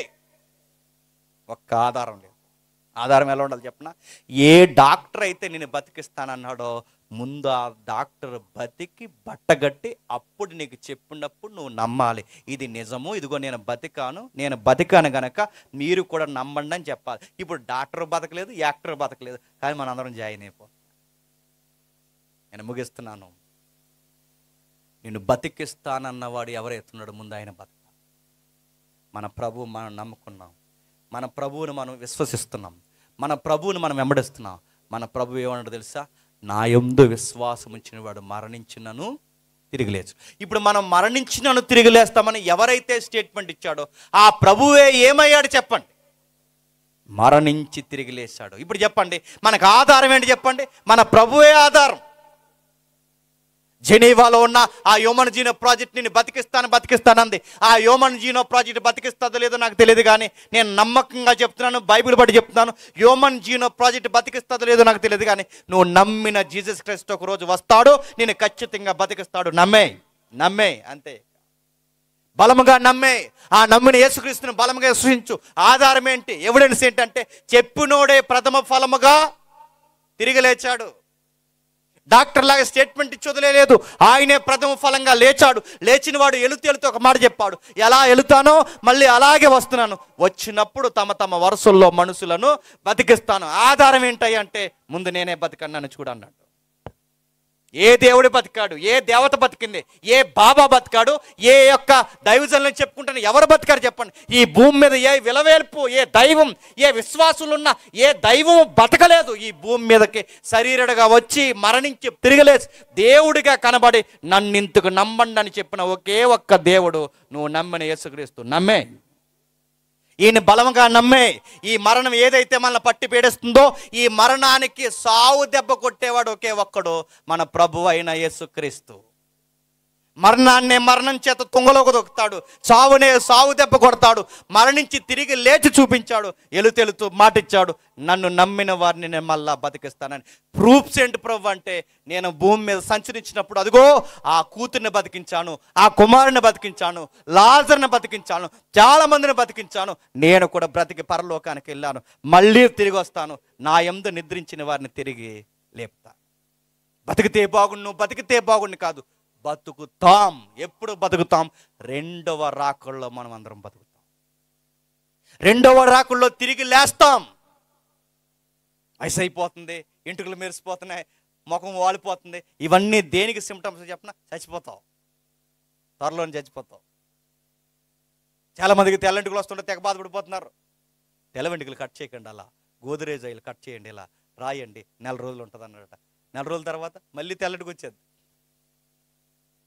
ఒక్క ఆధారం లేదు. ఆధారం ఎలా ఉండాలి చెప్పనా? ఏ డాక్టర్ అయితే నేను బతికిస్తానన్నాడో ముందు ఆ డాక్టర్ బతికి బట్టగట్టి అప్పుడు నీకు చెప్పినప్పుడు నువ్వు నమ్మాలి. ఇది నిజము, ఇదిగో నేను బతికాను గనక మీరు కూడా నమ్మండి అని చెప్పాలి. ఇప్పుడు డాక్టర్ బతకలేదు, యాక్టర్ బతకలేదు, కానీ మన అందరం జాయిన్ అయిపోతాం. నేను ముగిస్తున్నాను. నిన్ను బతికిస్తానన్నవాడు ఎవరైతున్నాడు? ముందు ఆయన బతకాలి. మన ప్రభువు మనం నమ్ముకున్నాం, మన ప్రభువుని మనం విశ్వసిస్తున్నాం, మన ప్రభువుని మనం వెంబడిస్తున్నాం. మన ప్రభువు ఏమన్నాడు తెలుసా? నా యందు విశ్వాసం ఉంచిన వాడు మరణించినను తిరిగి లేచు. ఇప్పుడు మనం మరణించినను తిరిగి లేస్తామని ఎవరైతే స్టేట్మెంట్ ఇచ్చాడో ఆ ప్రభువే ఏమయ్యాడు చెప్పండి? మరణించి తిరిగి లేచాడు. ఇప్పుడు చెప్పండి, మనకు ఆధారం ఏంటి చెప్పండి? మన ప్రభువే ఆధారం. జెనీవాలో ఉన్న ఆ హ్యూమన్ జీనో ప్రాజెక్ట్ నేను బతికిస్తానంది. ఆ హ్యూమన్ జీనో ప్రాజెక్ట్ బతికిస్తుందో లేదో నాకు తెలియదు, కానీ నేను నమ్మకంగా చెప్తున్నాను, బైబిల్ బట్టి చెప్తున్నాను, హ్యూమన్ జీనో ప్రాజెక్ట్ బతికిస్తుందో లేదో నాకు తెలియదు, కానీ నువ్వు నమ్మిన జీసస్ క్రైస్ట్ ఒక రోజు వస్తాడు, నేను ఖచ్చితంగా బతికిస్తాడు. నమ్మే అంతే. బలముగా నమ్మే, ఆ నమ్మిన యేసుక్రీస్తుని బలముగా విశ్వసించు. ఆధారం ఏంటి, ఎవిడెన్స్ ఏంటంటే చెప్పినోడే ప్రథమ ఫలముగా తిరిగి లేచాడు. డాక్టర్ లాగా స్టేట్మెంట్ ఇచ్చి వదిలేదు, ఆయనే ప్రథమ ఫలంగా లేచాడు. లేచిన వాడు ఎలుతూ ఒక మాట చెప్పాడు, ఎలా ఎలుతానో మళ్ళీ అలాగే వస్తున్నాను, వచ్చినప్పుడు తమ వరుసల్లో మనుషులను బతికిస్తాను. ఆధారం ఏంటయ్య అంటే ముందు నేనే బతికన్నాను చూడు అన్నాడు. ఏ దేవుడు బతికాడు, ఏ దేవత బతికింది, ఏ బాబా బతికాడు, ఏ యొక్క దైవజనులు చెప్పుకుంటాను, ఎవరు బతికారు చెప్పండి? ఈ భూమి మీద ఏ విలవేల్పు, ఏ దైవం, ఏ విశ్వాసులున్న ఏ దైవం బతకలేదు. ఈ భూమి మీదకి శరీరుడుగా వచ్చి మరణించి తిరిగిలేసి దేవుడిగా కనబడి నన్నింతకు నమ్మండి అని చెప్పిన ఒకే ఒక్క దేవుడు నువ్వు నమ్మిన యేసుక్రీస్తు. నమ్మే, ఈయన బలంగా నమ్మే. ఈ మరణం ఏదైతే మనల్ని పట్టి పీడిస్తుందో, ఈ మరణానికి సావు దెబ్బ కొట్టేవాడు ఒకే ఒక్కడు, మన ప్రభువు అయిన యేసుక్రీస్తు. మరణాన్నే మరణం చేత తుంగలోకి దొక్కుతాడు, సావునే సావు దెబ్బ కొడతాడు, మరణించి తిరిగి లేచి చూపించాడు, ఎలుతెలుతూ మాటిచ్చాడు, నన్ను నమ్మిన వారిని నేను మళ్ళా బతికిస్తానని. ప్రూఫ్స్ ఏంటి ప్రభు అంటే, నేను భూమి మీద సంచరించినప్పుడు అదిగో ఆ కూతుర్ని బతికించాను, ఆ కుమారుని బతికించాను, లాజర్ని బతికించాను, చాలా మందిని బతికించాను, నేను కూడా బ్రతికి పరలోకానికి వెళ్ళాను, మళ్ళీ తిరిగి వస్తాను, నా యందు నిద్రించిన వారిని తిరిగి లేపుతాను. బతికితే బాగుండు కాదు, బతుకుతాం. ఎప్పుడు బతుకుతాం? రెండవ రాకల్లో మనం అందరం బతుకుతాం. రెండవ రాకల్లో తిరిగి లేస్తాం. వయసు అయిపోతుంది, ఇంటికలు మెరిసిపోతున్నాయి, ముఖం వాలిపోతుంది, ఇవన్నీ దేనికి సిమ్టమ్స్ చెప్పిన? చచ్చిపోతావు, త్వరలోనే చచ్చిపోతావు. చాలా మందికి తెల్లంటికలు వస్తుంటే తెగ బాధపడిపోతున్నారు. తెల్ల వెంట్రుకలు కట్ చేయకండి, అలా గోదరేజ్ ఆయిల్ కట్ చేయండి, ఇలా రాయండి, 4 రోజులు ఉంటుంది అన్నట. 4 రోజుల తర్వాత మళ్ళీ తెల్లటికి వచ్చేది.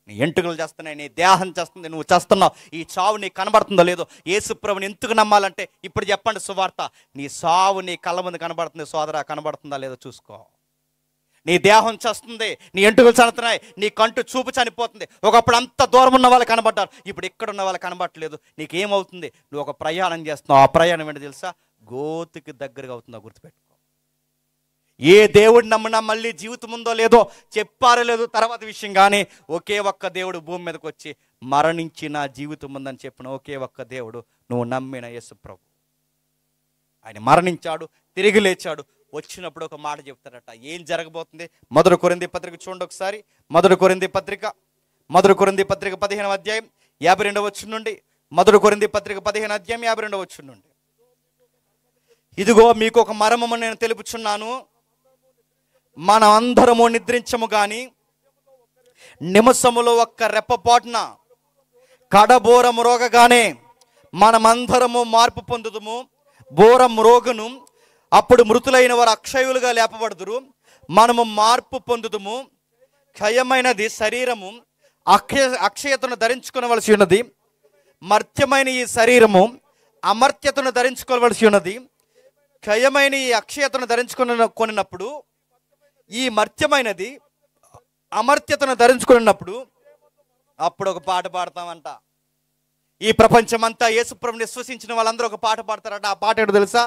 నీ ఎంటుకలు చేస్తున్నాయి, నీ దేహం చేస్తుంది, నువ్వు చేస్తున్నావు. ఈ చావు నీకు కనబడుతుందో లేదో, యేసు ప్రభుని ఎందుకు నమ్మాలంటే ఇప్పుడు చెప్పండి సువార్త, నీ సావు నీ కళ్ళ ముందు కనబడుతుంది సోదరా, కనబడుతుందా లేదో చూసుకో. నీ దేహం చేస్తుంది, నీ ఎంటుకలు చదువుతున్నాయి, నీ కంటు చూపు చనిపోతుంది. ఒకప్పుడు అంత దూరం ఉన్న వాళ్ళు కనబడ్డారు, ఇప్పుడు ఇక్కడ ఉన్న వాళ్ళు కనబడట్లేదు. నీకేమవుతుంది? నువ్వు ఒక ప్రయాణం చేస్తున్నావు. ఆ ప్రయాణం ఏంటో తెలుసా? గోతికి దగ్గరగా అవుతుందో గుర్తుపెట్టుకో. ఏ దేవుడు నమ్మినా మళ్ళీ జీవితం ఉందో లేదో, చెప్పారో లేదో తర్వాత విషయం, కానీ ఒకే ఒక్క దేవుడు భూమి మీదకి వచ్చి మరణించిన జీవితం ఉందని చెప్పిన ఒకే ఒక్క దేవుడు నువ్వు నమ్మిన యేసు ప్రభు. ఆయన మరణించాడు, తిరిగి లేచాడు. వచ్చినప్పుడు ఒక మాట చెప్తాడట, ఏం జరగబోతుంది? మొదటి కొరింథీ పత్రిక చూడండి ఒకసారి. మొదటి కొరింథీ పత్రిక 15వ అధ్యాయం 52వ వచనం నుండి. మొదటి కొరింథీ పత్రిక 15వ అధ్యాయం 52వ వచనం నుండి. ఇదిగో మీకు ఒక మర్మము నేను తెలుపుచున్నాను, మనం అందరము నిద్రించము గాని నిమిషములో ఒక్క రెప్పపాటున కడబోర మ్రోగగానే మనమందరము మార్పు పొందుదుము. బోర మ్రోగును, అప్పుడు మృతులైన వారు అక్షయులుగా లేపబడుదురు. మనము మార్పు పొందుదుము. క్షయమైనది శరీరము అక్షయతను ధరించుకోవలసి ఉన్నది, మర్త్యమైన ఈ శరీరము అమర్త్యతను ధరించుకోవలసి ఉన్నది. క్షయమైన ఈ అక్షయతను ధరించుకొనినప్పుడు, ఈ మర్త్యమైనది అమర్త్యతను ధరించుకున్నప్పుడు అప్పుడు ఒక పాట పాడతామంట. ఈ ప్రపంచమంతా యేసుప్రభుని విశ్వసించిన వాళ్ళందరూ ఒక పాట పాడతారట. ఆ పాట ఏంటో తెలుసా?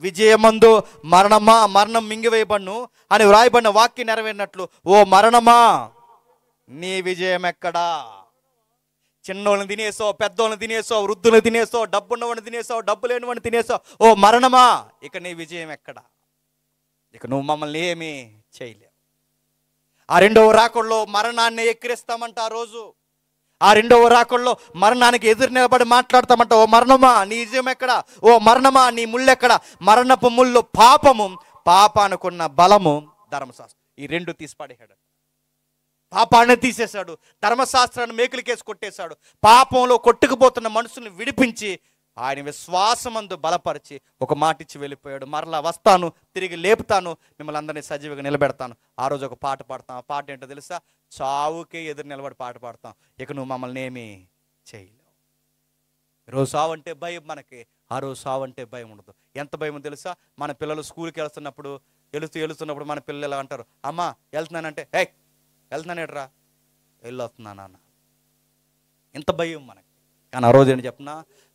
విజయమందు మరణమా మరణం మింగివేయబడును అని వ్రాయబడిన వాక్యం నెరవేరినట్లు, ఓ మరణమా నీ విజయం ఎక్కడా? చిన్నోళ్ళని తినేసావు, పెద్దోళ్ళని తినేసావు, వృద్ధులను తినేసావు, డబ్బున్నవాడిని తినేసావు, డబ్బు లేనివాడిని తినేసావు. ఓ మరణమా, ఇక నీ విజయం ఎక్కడా? ఇక నువ్వు మమ్మల్ని ఏమీ చేయలేవు. ఆ రెండవ రాకడలో మరణాన్ని ఎక్కిరిస్తామంట. ఆ రోజు ఆ రెండవ రాకడలో మరణానికి ఎదురు నిలబడి మాట్లాడతామంట. ఓ మరణమా నీ విజయం ఎక్కడా? ఓ మరణమా నీ ముళ్ళెక్కడా? మరణపు ముళ్ళు పాపము, పాపానుకున్న బలము ధర్మశాస్త్రం. ఈ రెండు తీసి పడేశాడు. పాపాన్ని తీసేశాడు, ధర్మశాస్త్రాన్ని మేకులకేసి కొట్టేశాడు. పాపంలో కొట్టుకుపోతున్న మనుషుల్ని విడిపించి ఆయన విశ్వాసమందు బలపరిచి ఒక మాట ఇచ్చి వెళ్ళిపోయాడు. మరలా వస్తాను, తిరిగి లేపుతాను, మిమ్మల్ని అందరినీ సజీవంగా నిలబెడతాను. ఆ రోజు ఒక పాట పాడతాం. ఆ పాట ఏంటో తెలుసా? చావుకే ఎదురు నిలబడి పాట పాడతాం. ఇక నువ్వు మమ్మల్ని ఏమీ చేయలేవు. ఈరోజు సావు అంటే భయం మనకి, ఆ రోజు సావు అంటే భయం ఉండదు. ఎంత భయం తెలుసా? మన పిల్లలు స్కూల్కి వెళ్తున్నప్పుడు, వెళుతున్నప్పుడు మన పిల్లలు ఎలా అంటారు, అమ్మా వెళ్తున్నానంటే, వెళ్తున్నానేట్రా, వెళ్ళొస్తున్నా నాన్న. ఇంత భయం మనకి. కానీ ఆ రోజు ఏంటి చెప్పినా,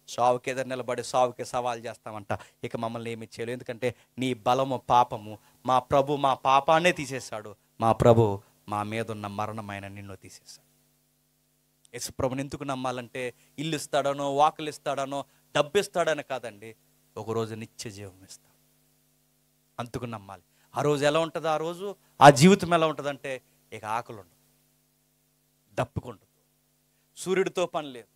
సావుకి ఎదురు నిలబడి సావుకి సవాల్ చేస్తామంట. ఇక మమ్మల్ని ఏమి చేయలేదు, ఎందుకంటే నీ బలము పాపము. మా ప్రభు మా పాపాన్నే తీసేశాడు. మా ప్రభు మా మీద ఉన్న మరణమైన నిన్ను తీసేశాడు. యేసు ప్రభుని ఎందుకు నమ్మాలంటే ఇల్లు ఇస్తాడనో, వాకులు ఇస్తాడనో, డబ్బు ఇస్తాడని కాదండి, ఒకరోజు నిత్య జీవం ఇస్తాడు. అందుకు నమ్మాలి. ఆ రోజు ఎలా ఉంటుంది? ఆ రోజు ఆ జీవితం ఎలా ఉంటుందంటే, ఇక ఆకలి ఉండదు, దప్పుకుంటుంది, సూర్యుడితో పని లేదు,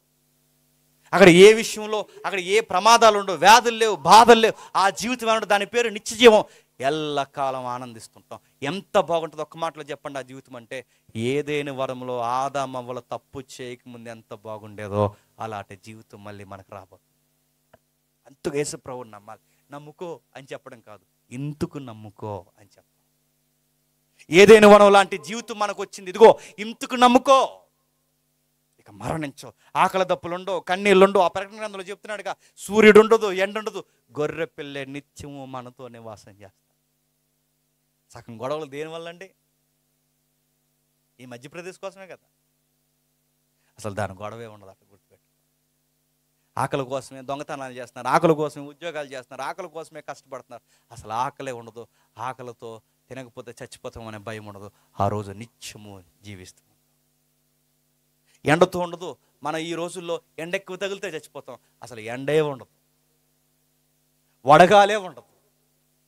అక్కడ ఏ విషయంలో అక్కడ ఏ ప్రమాదాలు ఉండవు, వ్యాధులు లేవు, బాధలు లేవు. ఆ జీవితం ఏమంటే దాని పేరు నిత్య జీవం. ఎల్లకాలం ఆనందిస్తుంటాం. ఎంత బాగుంటుంది ఒక్క మాటలో చెప్పండి ఆ జీవితం అంటే. ఏదేని వరంలో ఆదామవ్వల తప్పు చేయకముందు ఎంత బాగుండేదో అలాంటి జీవితం మళ్ళీ మనకు రాబోతుంది. అంతకు యేసు ప్రభువుని నమ్మాలి. నమ్ముకో అని చెప్పడం కాదు, ఇందుకు నమ్ముకో అని చెప్పాలి. ఏదేని వరం లాంటి జీవితం మనకు వచ్చింది, ఇదిగో ఇందుకు నమ్ముకో, ఇక మరణించో. ఆకలి దప్పులు ఉండవు, కన్నీళ్ళు ఉండవు. ఆ ప్రకటన గ్రంథంలో చెప్తున్నాడుగా, సూర్యుడు ఉండదు, ఎండ ఉండదు, గొర్రె పిల్లే నిత్యము మనతో నివాసం చేస్తాడు. సగం గొడవలు దేనివల్ల అండి? ఈ మధ్యప్రదేశ్ కోసమే కదా. అసలు దాని గొడవే ఉండదు, అట్లా గుర్తుపెట్టు. ఆకలి కోసమే దొంగతనాలు చేస్తున్నారు, ఆకలి కోసమే ఉద్యోగాలు చేస్తున్నారు, ఆకలి కోసమే కష్టపడుతున్నారు. అసలు ఆకలే ఉండదు. ఆకలితో తినకపోతే చచ్చిపోతాం అనే భయం ఉండదు. ఆ రోజు నిత్యము జీవిస్తాం. ఎండతో ఉండదు. మనం ఈ రోజుల్లో ఎండ ఎక్కువ తగిలితే చచ్చిపోతాం. అసలు ఎండే ఉండదు, వడగాలే ఉండదు.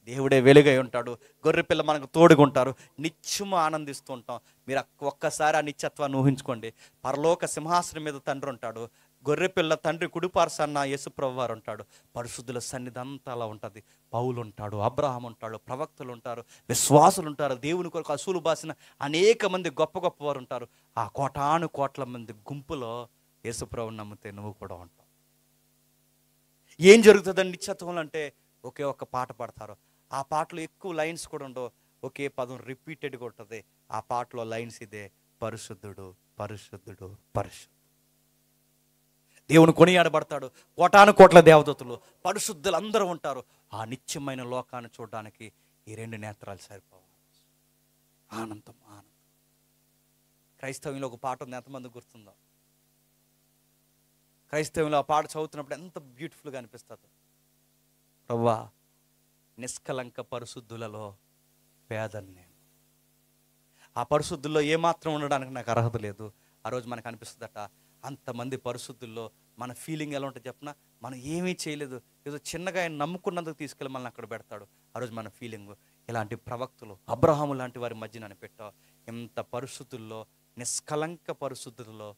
దేవుడే వెలుగై ఉంటాడు, గొర్రెపిల్ల మనకు తోడుగుంటారు, నిత్యము ఆనందిస్తూ ఉంటాం. మీరు ఒక్కసారి ఆ నిత్యత్వాన్ని ఊహించుకోండి. పరలోక సింహాసనం మీద తండ్రి ఉంటాడు, గొర్రెపిల్ల తండ్రి కుడిపార్శ్వాన యేసుప్రభు వారు ఉంటాడు. పరిశుద్ధుల సన్నిధి అంతా అలా ఉంటుంది. పౌలు ఉంటాడు, అబ్రహాం ఉంటాడు, ప్రవక్తలు ఉంటారు, విశ్వాసులు ఉంటారు, దేవుని కొరకు అసూలు బాసిన అనేక మంది గొప్ప గొప్పవారు ఉంటారు. ఆ కోటాను కోట్ల మంది గుంపులో యేసుప్రభుని నమ్మితే నువ్వు కూడా ఉంటావు. ఏం జరుగుతుందని నిత్యత్వంలో అంటే, ఒకే ఒక్క పాట పాడతారు. ఆ పాటలో ఎక్కువ లైన్స్ కూడా ఉండవు, ఒకే పదం రిపీటెడ్గా ఉంటుంది. ఆ పాటలో లైన్స్ ఇదే, పరిశుద్ధుడు పరిశుద్ధుడు పరిశుద్ధుడు. దేవుని కొనియాడబడతాడు. కోటాను కోట్ల దేవదూతలు, పరిశుద్ధులు అందరూ ఉంటారు. ఆ నిత్యమైన లోకాన్ని చూడడానికి ఈ రెండు నేత్రాలు సరిపోవాలి. ఆనందం ఆనందం. క్రైస్తవంలో ఒక పాట ఉంది, ఎంతమంది గుర్తుందో? క్రైస్తవంలో ఆ పాట చదువుతున్నప్పుడు ఎంత బ్యూటిఫుల్గా అనిపిస్తుంది. ప్రభువా, నిష్కలంక పరిశుద్ధులలో పేదను నేను. ఆ పరిశుద్ధుల్లో ఏమాత్రం ఉండడానికి నాకు అర్హత లేదు. ఆ రోజు మనకు అనిపిస్తుందట, అంతమంది పరిశుద్ధుల్లో మన ఫీలింగ్ ఎలా ఉంటుంది చెప్పిన, మనం ఏమీ చేయలేదు, ఏదో చిన్నగా ఆయన నమ్ముకున్నందుకు తీసుకెళ్ళి మనల్ని అక్కడ పెడతాడు. ఆ రోజు మన ఫీలింగ్, ఇలాంటి ప్రవక్తలు అబ్రహాము లాంటి వారి మధ్య నన్ను పెట్టావు. ఇంత పరిశుద్ధుల్లో, నిష్కలంక పరిశుద్ధుల్లో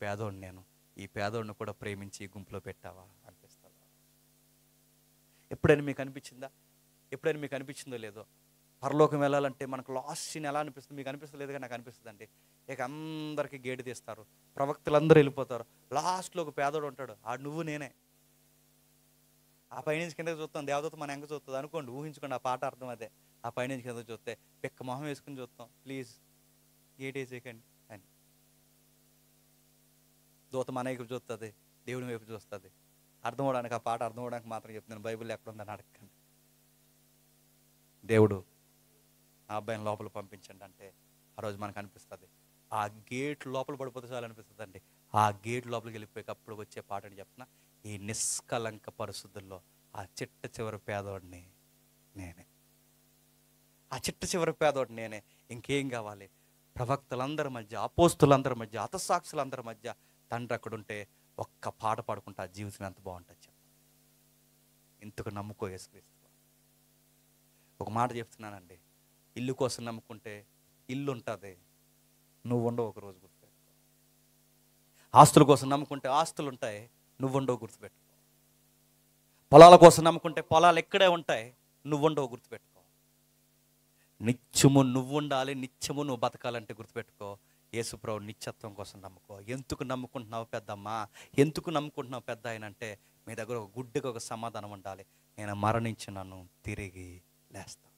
పేదోడు నేను. ఈ పేదోడిని కూడా ప్రేమించి ఈ గుంపులో పెట్టావా అనిపిస్తుందా? ఎప్పుడైనా మీకు అనిపించిందా? ఎప్పుడైనా మీకు అనిపించిందో లేదో, పరలోకం వెళ్ళాలంటే మనకు లాస్ట్ సీన్ ఎలా అనిపిస్తుంది? మీకు అనిపిస్తలేదుగా, నాకు అనిపిస్తుంది. ఇక అందరికీ గేటు తీస్తారు, ప్రవక్తలందరూ వెళ్ళిపోతారు, లాస్ట్లో ఒక పేదోడు ఉంటాడు, ఆ నువ్వు నేనే. ఆ పైనుంచి కిందకి చూస్తాం, దేవదూత మన ఎంక చూస్తుంది అనుకోండి, ఊహించుకోండి. ఆ పాట అర్థం అదే. ఆ పైనుంచి కిందకి చూస్తే పిక్క మొహం వేసుకుని చూస్తాం, ప్లీజ్ గేట్ వేసేయకండి అని. దూత మన వైపు చూస్తుంది, దేవుని వైపు చూస్తుంది. అర్థం అవడానికి, ఆ పాట అర్థం అవడానికి మాత్రం చెప్తున్నాను, బైబిల్ ఎక్కడుందని అడగండి. దేవుడు ఆ అబ్బాయిని లోపల పంపించండి అంటే ఆ రోజు మనకు అనిపిస్తుంది, ఆ గేట్ లోపల పడిపోతే చాలు అనిపిస్తుంది అండి. ఆ గేట్ లోపలికి వెళ్ళిపోయేటప్పుడు వచ్చే పాట అని చెప్పిన, ఈ నిష్కలంక పరిశుద్ధుల్లో ఆ చిట్ట చివరి పేదోడిని నేనే. ఆ చిట్ట చివరి పేదోడిని నేనే. ఇంకేం కావాలి? ప్రవక్తలందరి మధ్య, అపోస్తులందరి మధ్య, హతసాక్షులందరి మధ్య తండ్రి అక్కడుంటే ఒక్క పాట పాడుకుంటే ఆ జీవితం ఎంత బాగుంటుంది చెప్పండి. ఇంతకు నమ్ముకో యేసుక్రీస్తు. ఒక మాట చెప్తున్నానండి, ఇల్లు కోసం నమ్ముకుంటే ఇల్లు ఉంటుంది, నువ్వు ఉండవు, ఒకరోజు గుర్తుపెట్టుకో. ఆస్తుల కోసం నమ్ముకుంటే ఆస్తులు ఉంటాయి, నువ్వు ఉండవు, గుర్తుపెట్టుకో. పొలాల కోసం నమ్ముకుంటే పొలాలు ఎక్కడే ఉంటాయి, నువ్వు ఉండవు, గుర్తుపెట్టుకో. నిత్యము నువ్వు ఉండాలి, నిత్యము నువ్వు బతకాలంటే గుర్తుపెట్టుకో, యేసుప్రభు నిత్యత్వం కోసం నమ్ముకో. ఎందుకు నమ్ముకుంటున్నావు పెద్దమ్మా, ఎందుకు నమ్ముకుంటున్నావు పెద్ద ఆయన అంటే, మీ దగ్గర ఒక గుడ్డగా ఒక సమాధానం ఉండాలి, నేను మరణించినాను, తిరిగి లేస్తాను.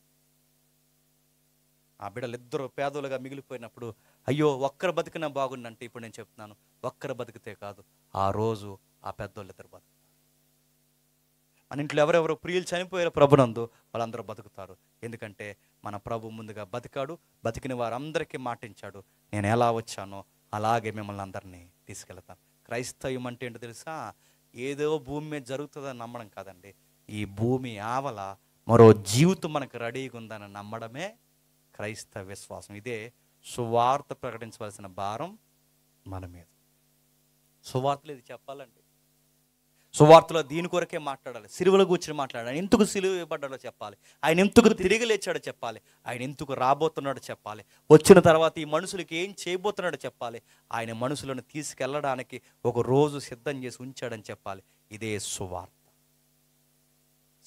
ఆ బిడ్డలు ఇద్దరు పేదలుగా మిగిలిపోయినప్పుడు, అయ్యో ఒక్కరు బతికినా బాగుందంటే, ఇప్పుడు నేను చెప్తున్నాను, ఒక్కరు బతికితే కాదు, ఆ రోజు ఆ పెద్దోళ్ళు ఇద్దరు బతుకుతారు. మన ఇంట్లో ఎవరెవరు ప్రియులు చనిపోయారు ప్రభునందు, వాళ్ళందరూ బతుకుతారు. ఎందుకంటే మన ప్రభు ముందుగా బతికాడు, బతికిన వారందరికీ మాటించాడు, నేను ఎలా వచ్చానో అలాగే మిమ్మల్ని అందరినీ తీసుకెళ్తాను. క్రైస్తవ్యం అంటే ఏంటో తెలుసా? ఏదో భూమి మీద జరుగుతుందని నమ్మడం కాదండి. ఈ భూమి ఆవల మరో జీవితం మనకు రెడీగా ఉందని నమ్మడమే క్రైస్తవ విశ్వాసం. ఇదే సువార్త ప్రకటించవలసిన భారం మన మీద. సువార్తలు ఇది చెప్పాలండి. సువార్తలో దీని కొరకే మాట్లాడాలి. సిలువలో కూర్చొని మాట్లాడాలి. ఆయన ఎందుకు సిలువ ఇవ్వబడ్డాడో చెప్పాలి. ఆయన ఎందుకు తిరిగి లేచాడో చెప్పాలి. ఆయన ఎందుకు రాబోతున్నాడో చెప్పాలి. వచ్చిన తర్వాత ఈ మనుషులకి ఏం చేయబోతున్నాడో చెప్పాలి. ఆయన మనుషులను తీసుకెళ్ళడానికి ఒక రోజు సిద్ధం చేసి ఉంచాడని చెప్పాలి. ఇదే సువార్త.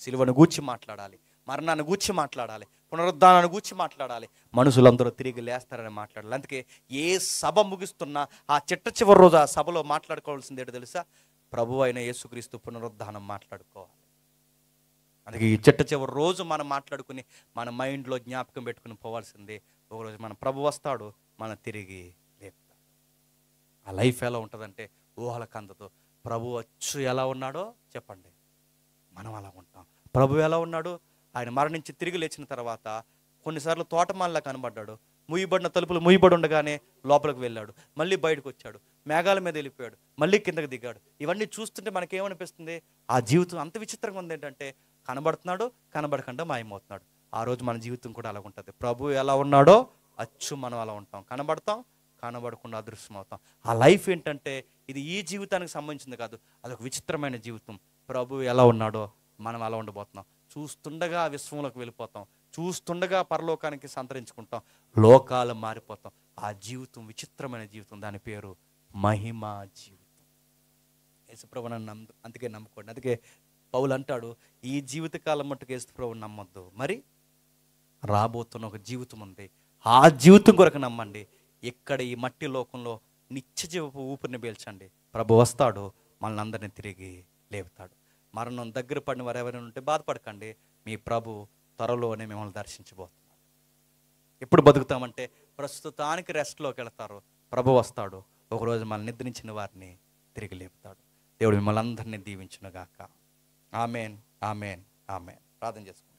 సిలువను గూర్చి మాట్లాడాలి, మరణాన్ని గూర్చి మాట్లాడాలి, పునరుద్ధానాన్ని గూర్చి మాట్లాడాలి, మనుషులందరూ తిరిగి లేస్తారని మాట్లాడాలి. అందుకే ఏ సభ ముగిస్తున్నా ఆ చివరి రోజు ఆ సభలో మాట్లాడుకోవాల్సింది ఏంటో తెలుసా? ప్రభు అయిన యేసుక్రీస్తు పునరుద్ధానం మాట్లాడుకోవాలి. అందుకే ఈ చివరి రోజు మనం మాట్లాడుకుని మన మైండ్లో జ్ఞాపకం పెట్టుకుని పోవాల్సిందే. ఒకరోజు మన ప్రభు వస్తాడు, మనం తిరిగి లేపుతాడు. ఆ లైఫ్ ఎలా ఉంటుందంటే ఊహలకు అందదు. ప్రభు వచ్చు ఎలా ఉన్నాడో చెప్పండి, మనం అలా ఉంటాం. ప్రభు ఎలా ఉన్నాడు? ఆయన మరణించి తిరిగి లేచిన తర్వాత కొన్నిసార్లు తోటమాలిలా కనబడ్డాడు. ముయ్యబడిన తలుపులు ముయ్యబడి ఉండగానే లోపలికి వెళ్ళాడు, మళ్ళీ బయటకు వచ్చాడు, మేఘాల మీద వెళ్ళిపోయాడు, మళ్ళీ కిందకి దిగాడు. ఇవన్నీ చూస్తుంటే మనకేమనిపిస్తుంది? ఆ జీవితం అంత విచిత్రంగా ఉంది. ఏంటంటే కనబడుతున్నాడు, కనబడకుండా మాయమవుతున్నాడు. ఆ రోజు మన జీవితం కూడా అలా ఉంటుంది. ప్రభు ఎలా ఉన్నాడో అచ్చు మనం అలా ఉంటాం. కనబడతాం, కనబడకుండా అదృశ్యం అవుతాం. ఆ లైఫ్ ఏంటంటే ఇది ఈ జీవితానికి సంబంధించింది కాదు, అదొక విచిత్రమైన జీవితం. ప్రభు ఎలా ఉన్నాడో మనం అలా ఉండబోతున్నాం. చూస్తుండగా విశ్వంలోకి వెళ్ళిపోతాం, చూస్తుండగా పరలోకానికి సంతరించుకుంటాం, లోకాలు మారిపోతాం. ఆ జీవితం విచిత్రమైన జీవితం. దాని పేరు మహిమా జీవితం. యేసుప్రభుని అందుకే నమ్ముకోండి. అందుకే పౌలు అంటాడు, ఈ జీవితకాలం మట్టుకు యేసుప్రభుని నమ్మొద్దు, మరి రాబోతున్న ఒక జీవితం ఉంది, ఆ జీవితం కొరకు నమ్మండి. ఇక్కడ ఈ మట్టి లోకంలో నిత్య జీవపు ఊపిరిని పీల్చండి. ప్రభు వస్తాడు, మనల్ని అందరినీ తిరిగి లేపుతాడు. మరణం దగ్గర పడిన వారు ఎవరైనా ఉంటే బాధపడకండి, మీ ప్రభు త్వరలోనే మిమ్మల్ని దర్శించబోతున్నాడు. ఎప్పుడు బతుకుతామంటే ప్రస్తుతానికి రెస్ట్లోకి వెళతారు. ప్రభు వస్తాడు, ఒకరోజు మనల్ని నిద్రించిన వారిని తిరిగి లేపుతాడు. దేవుడు మిమ్మల్ని అందరినీ దీవించునుగాక. Amen, amen, amen. ప్రార్థన చేసుకోండి.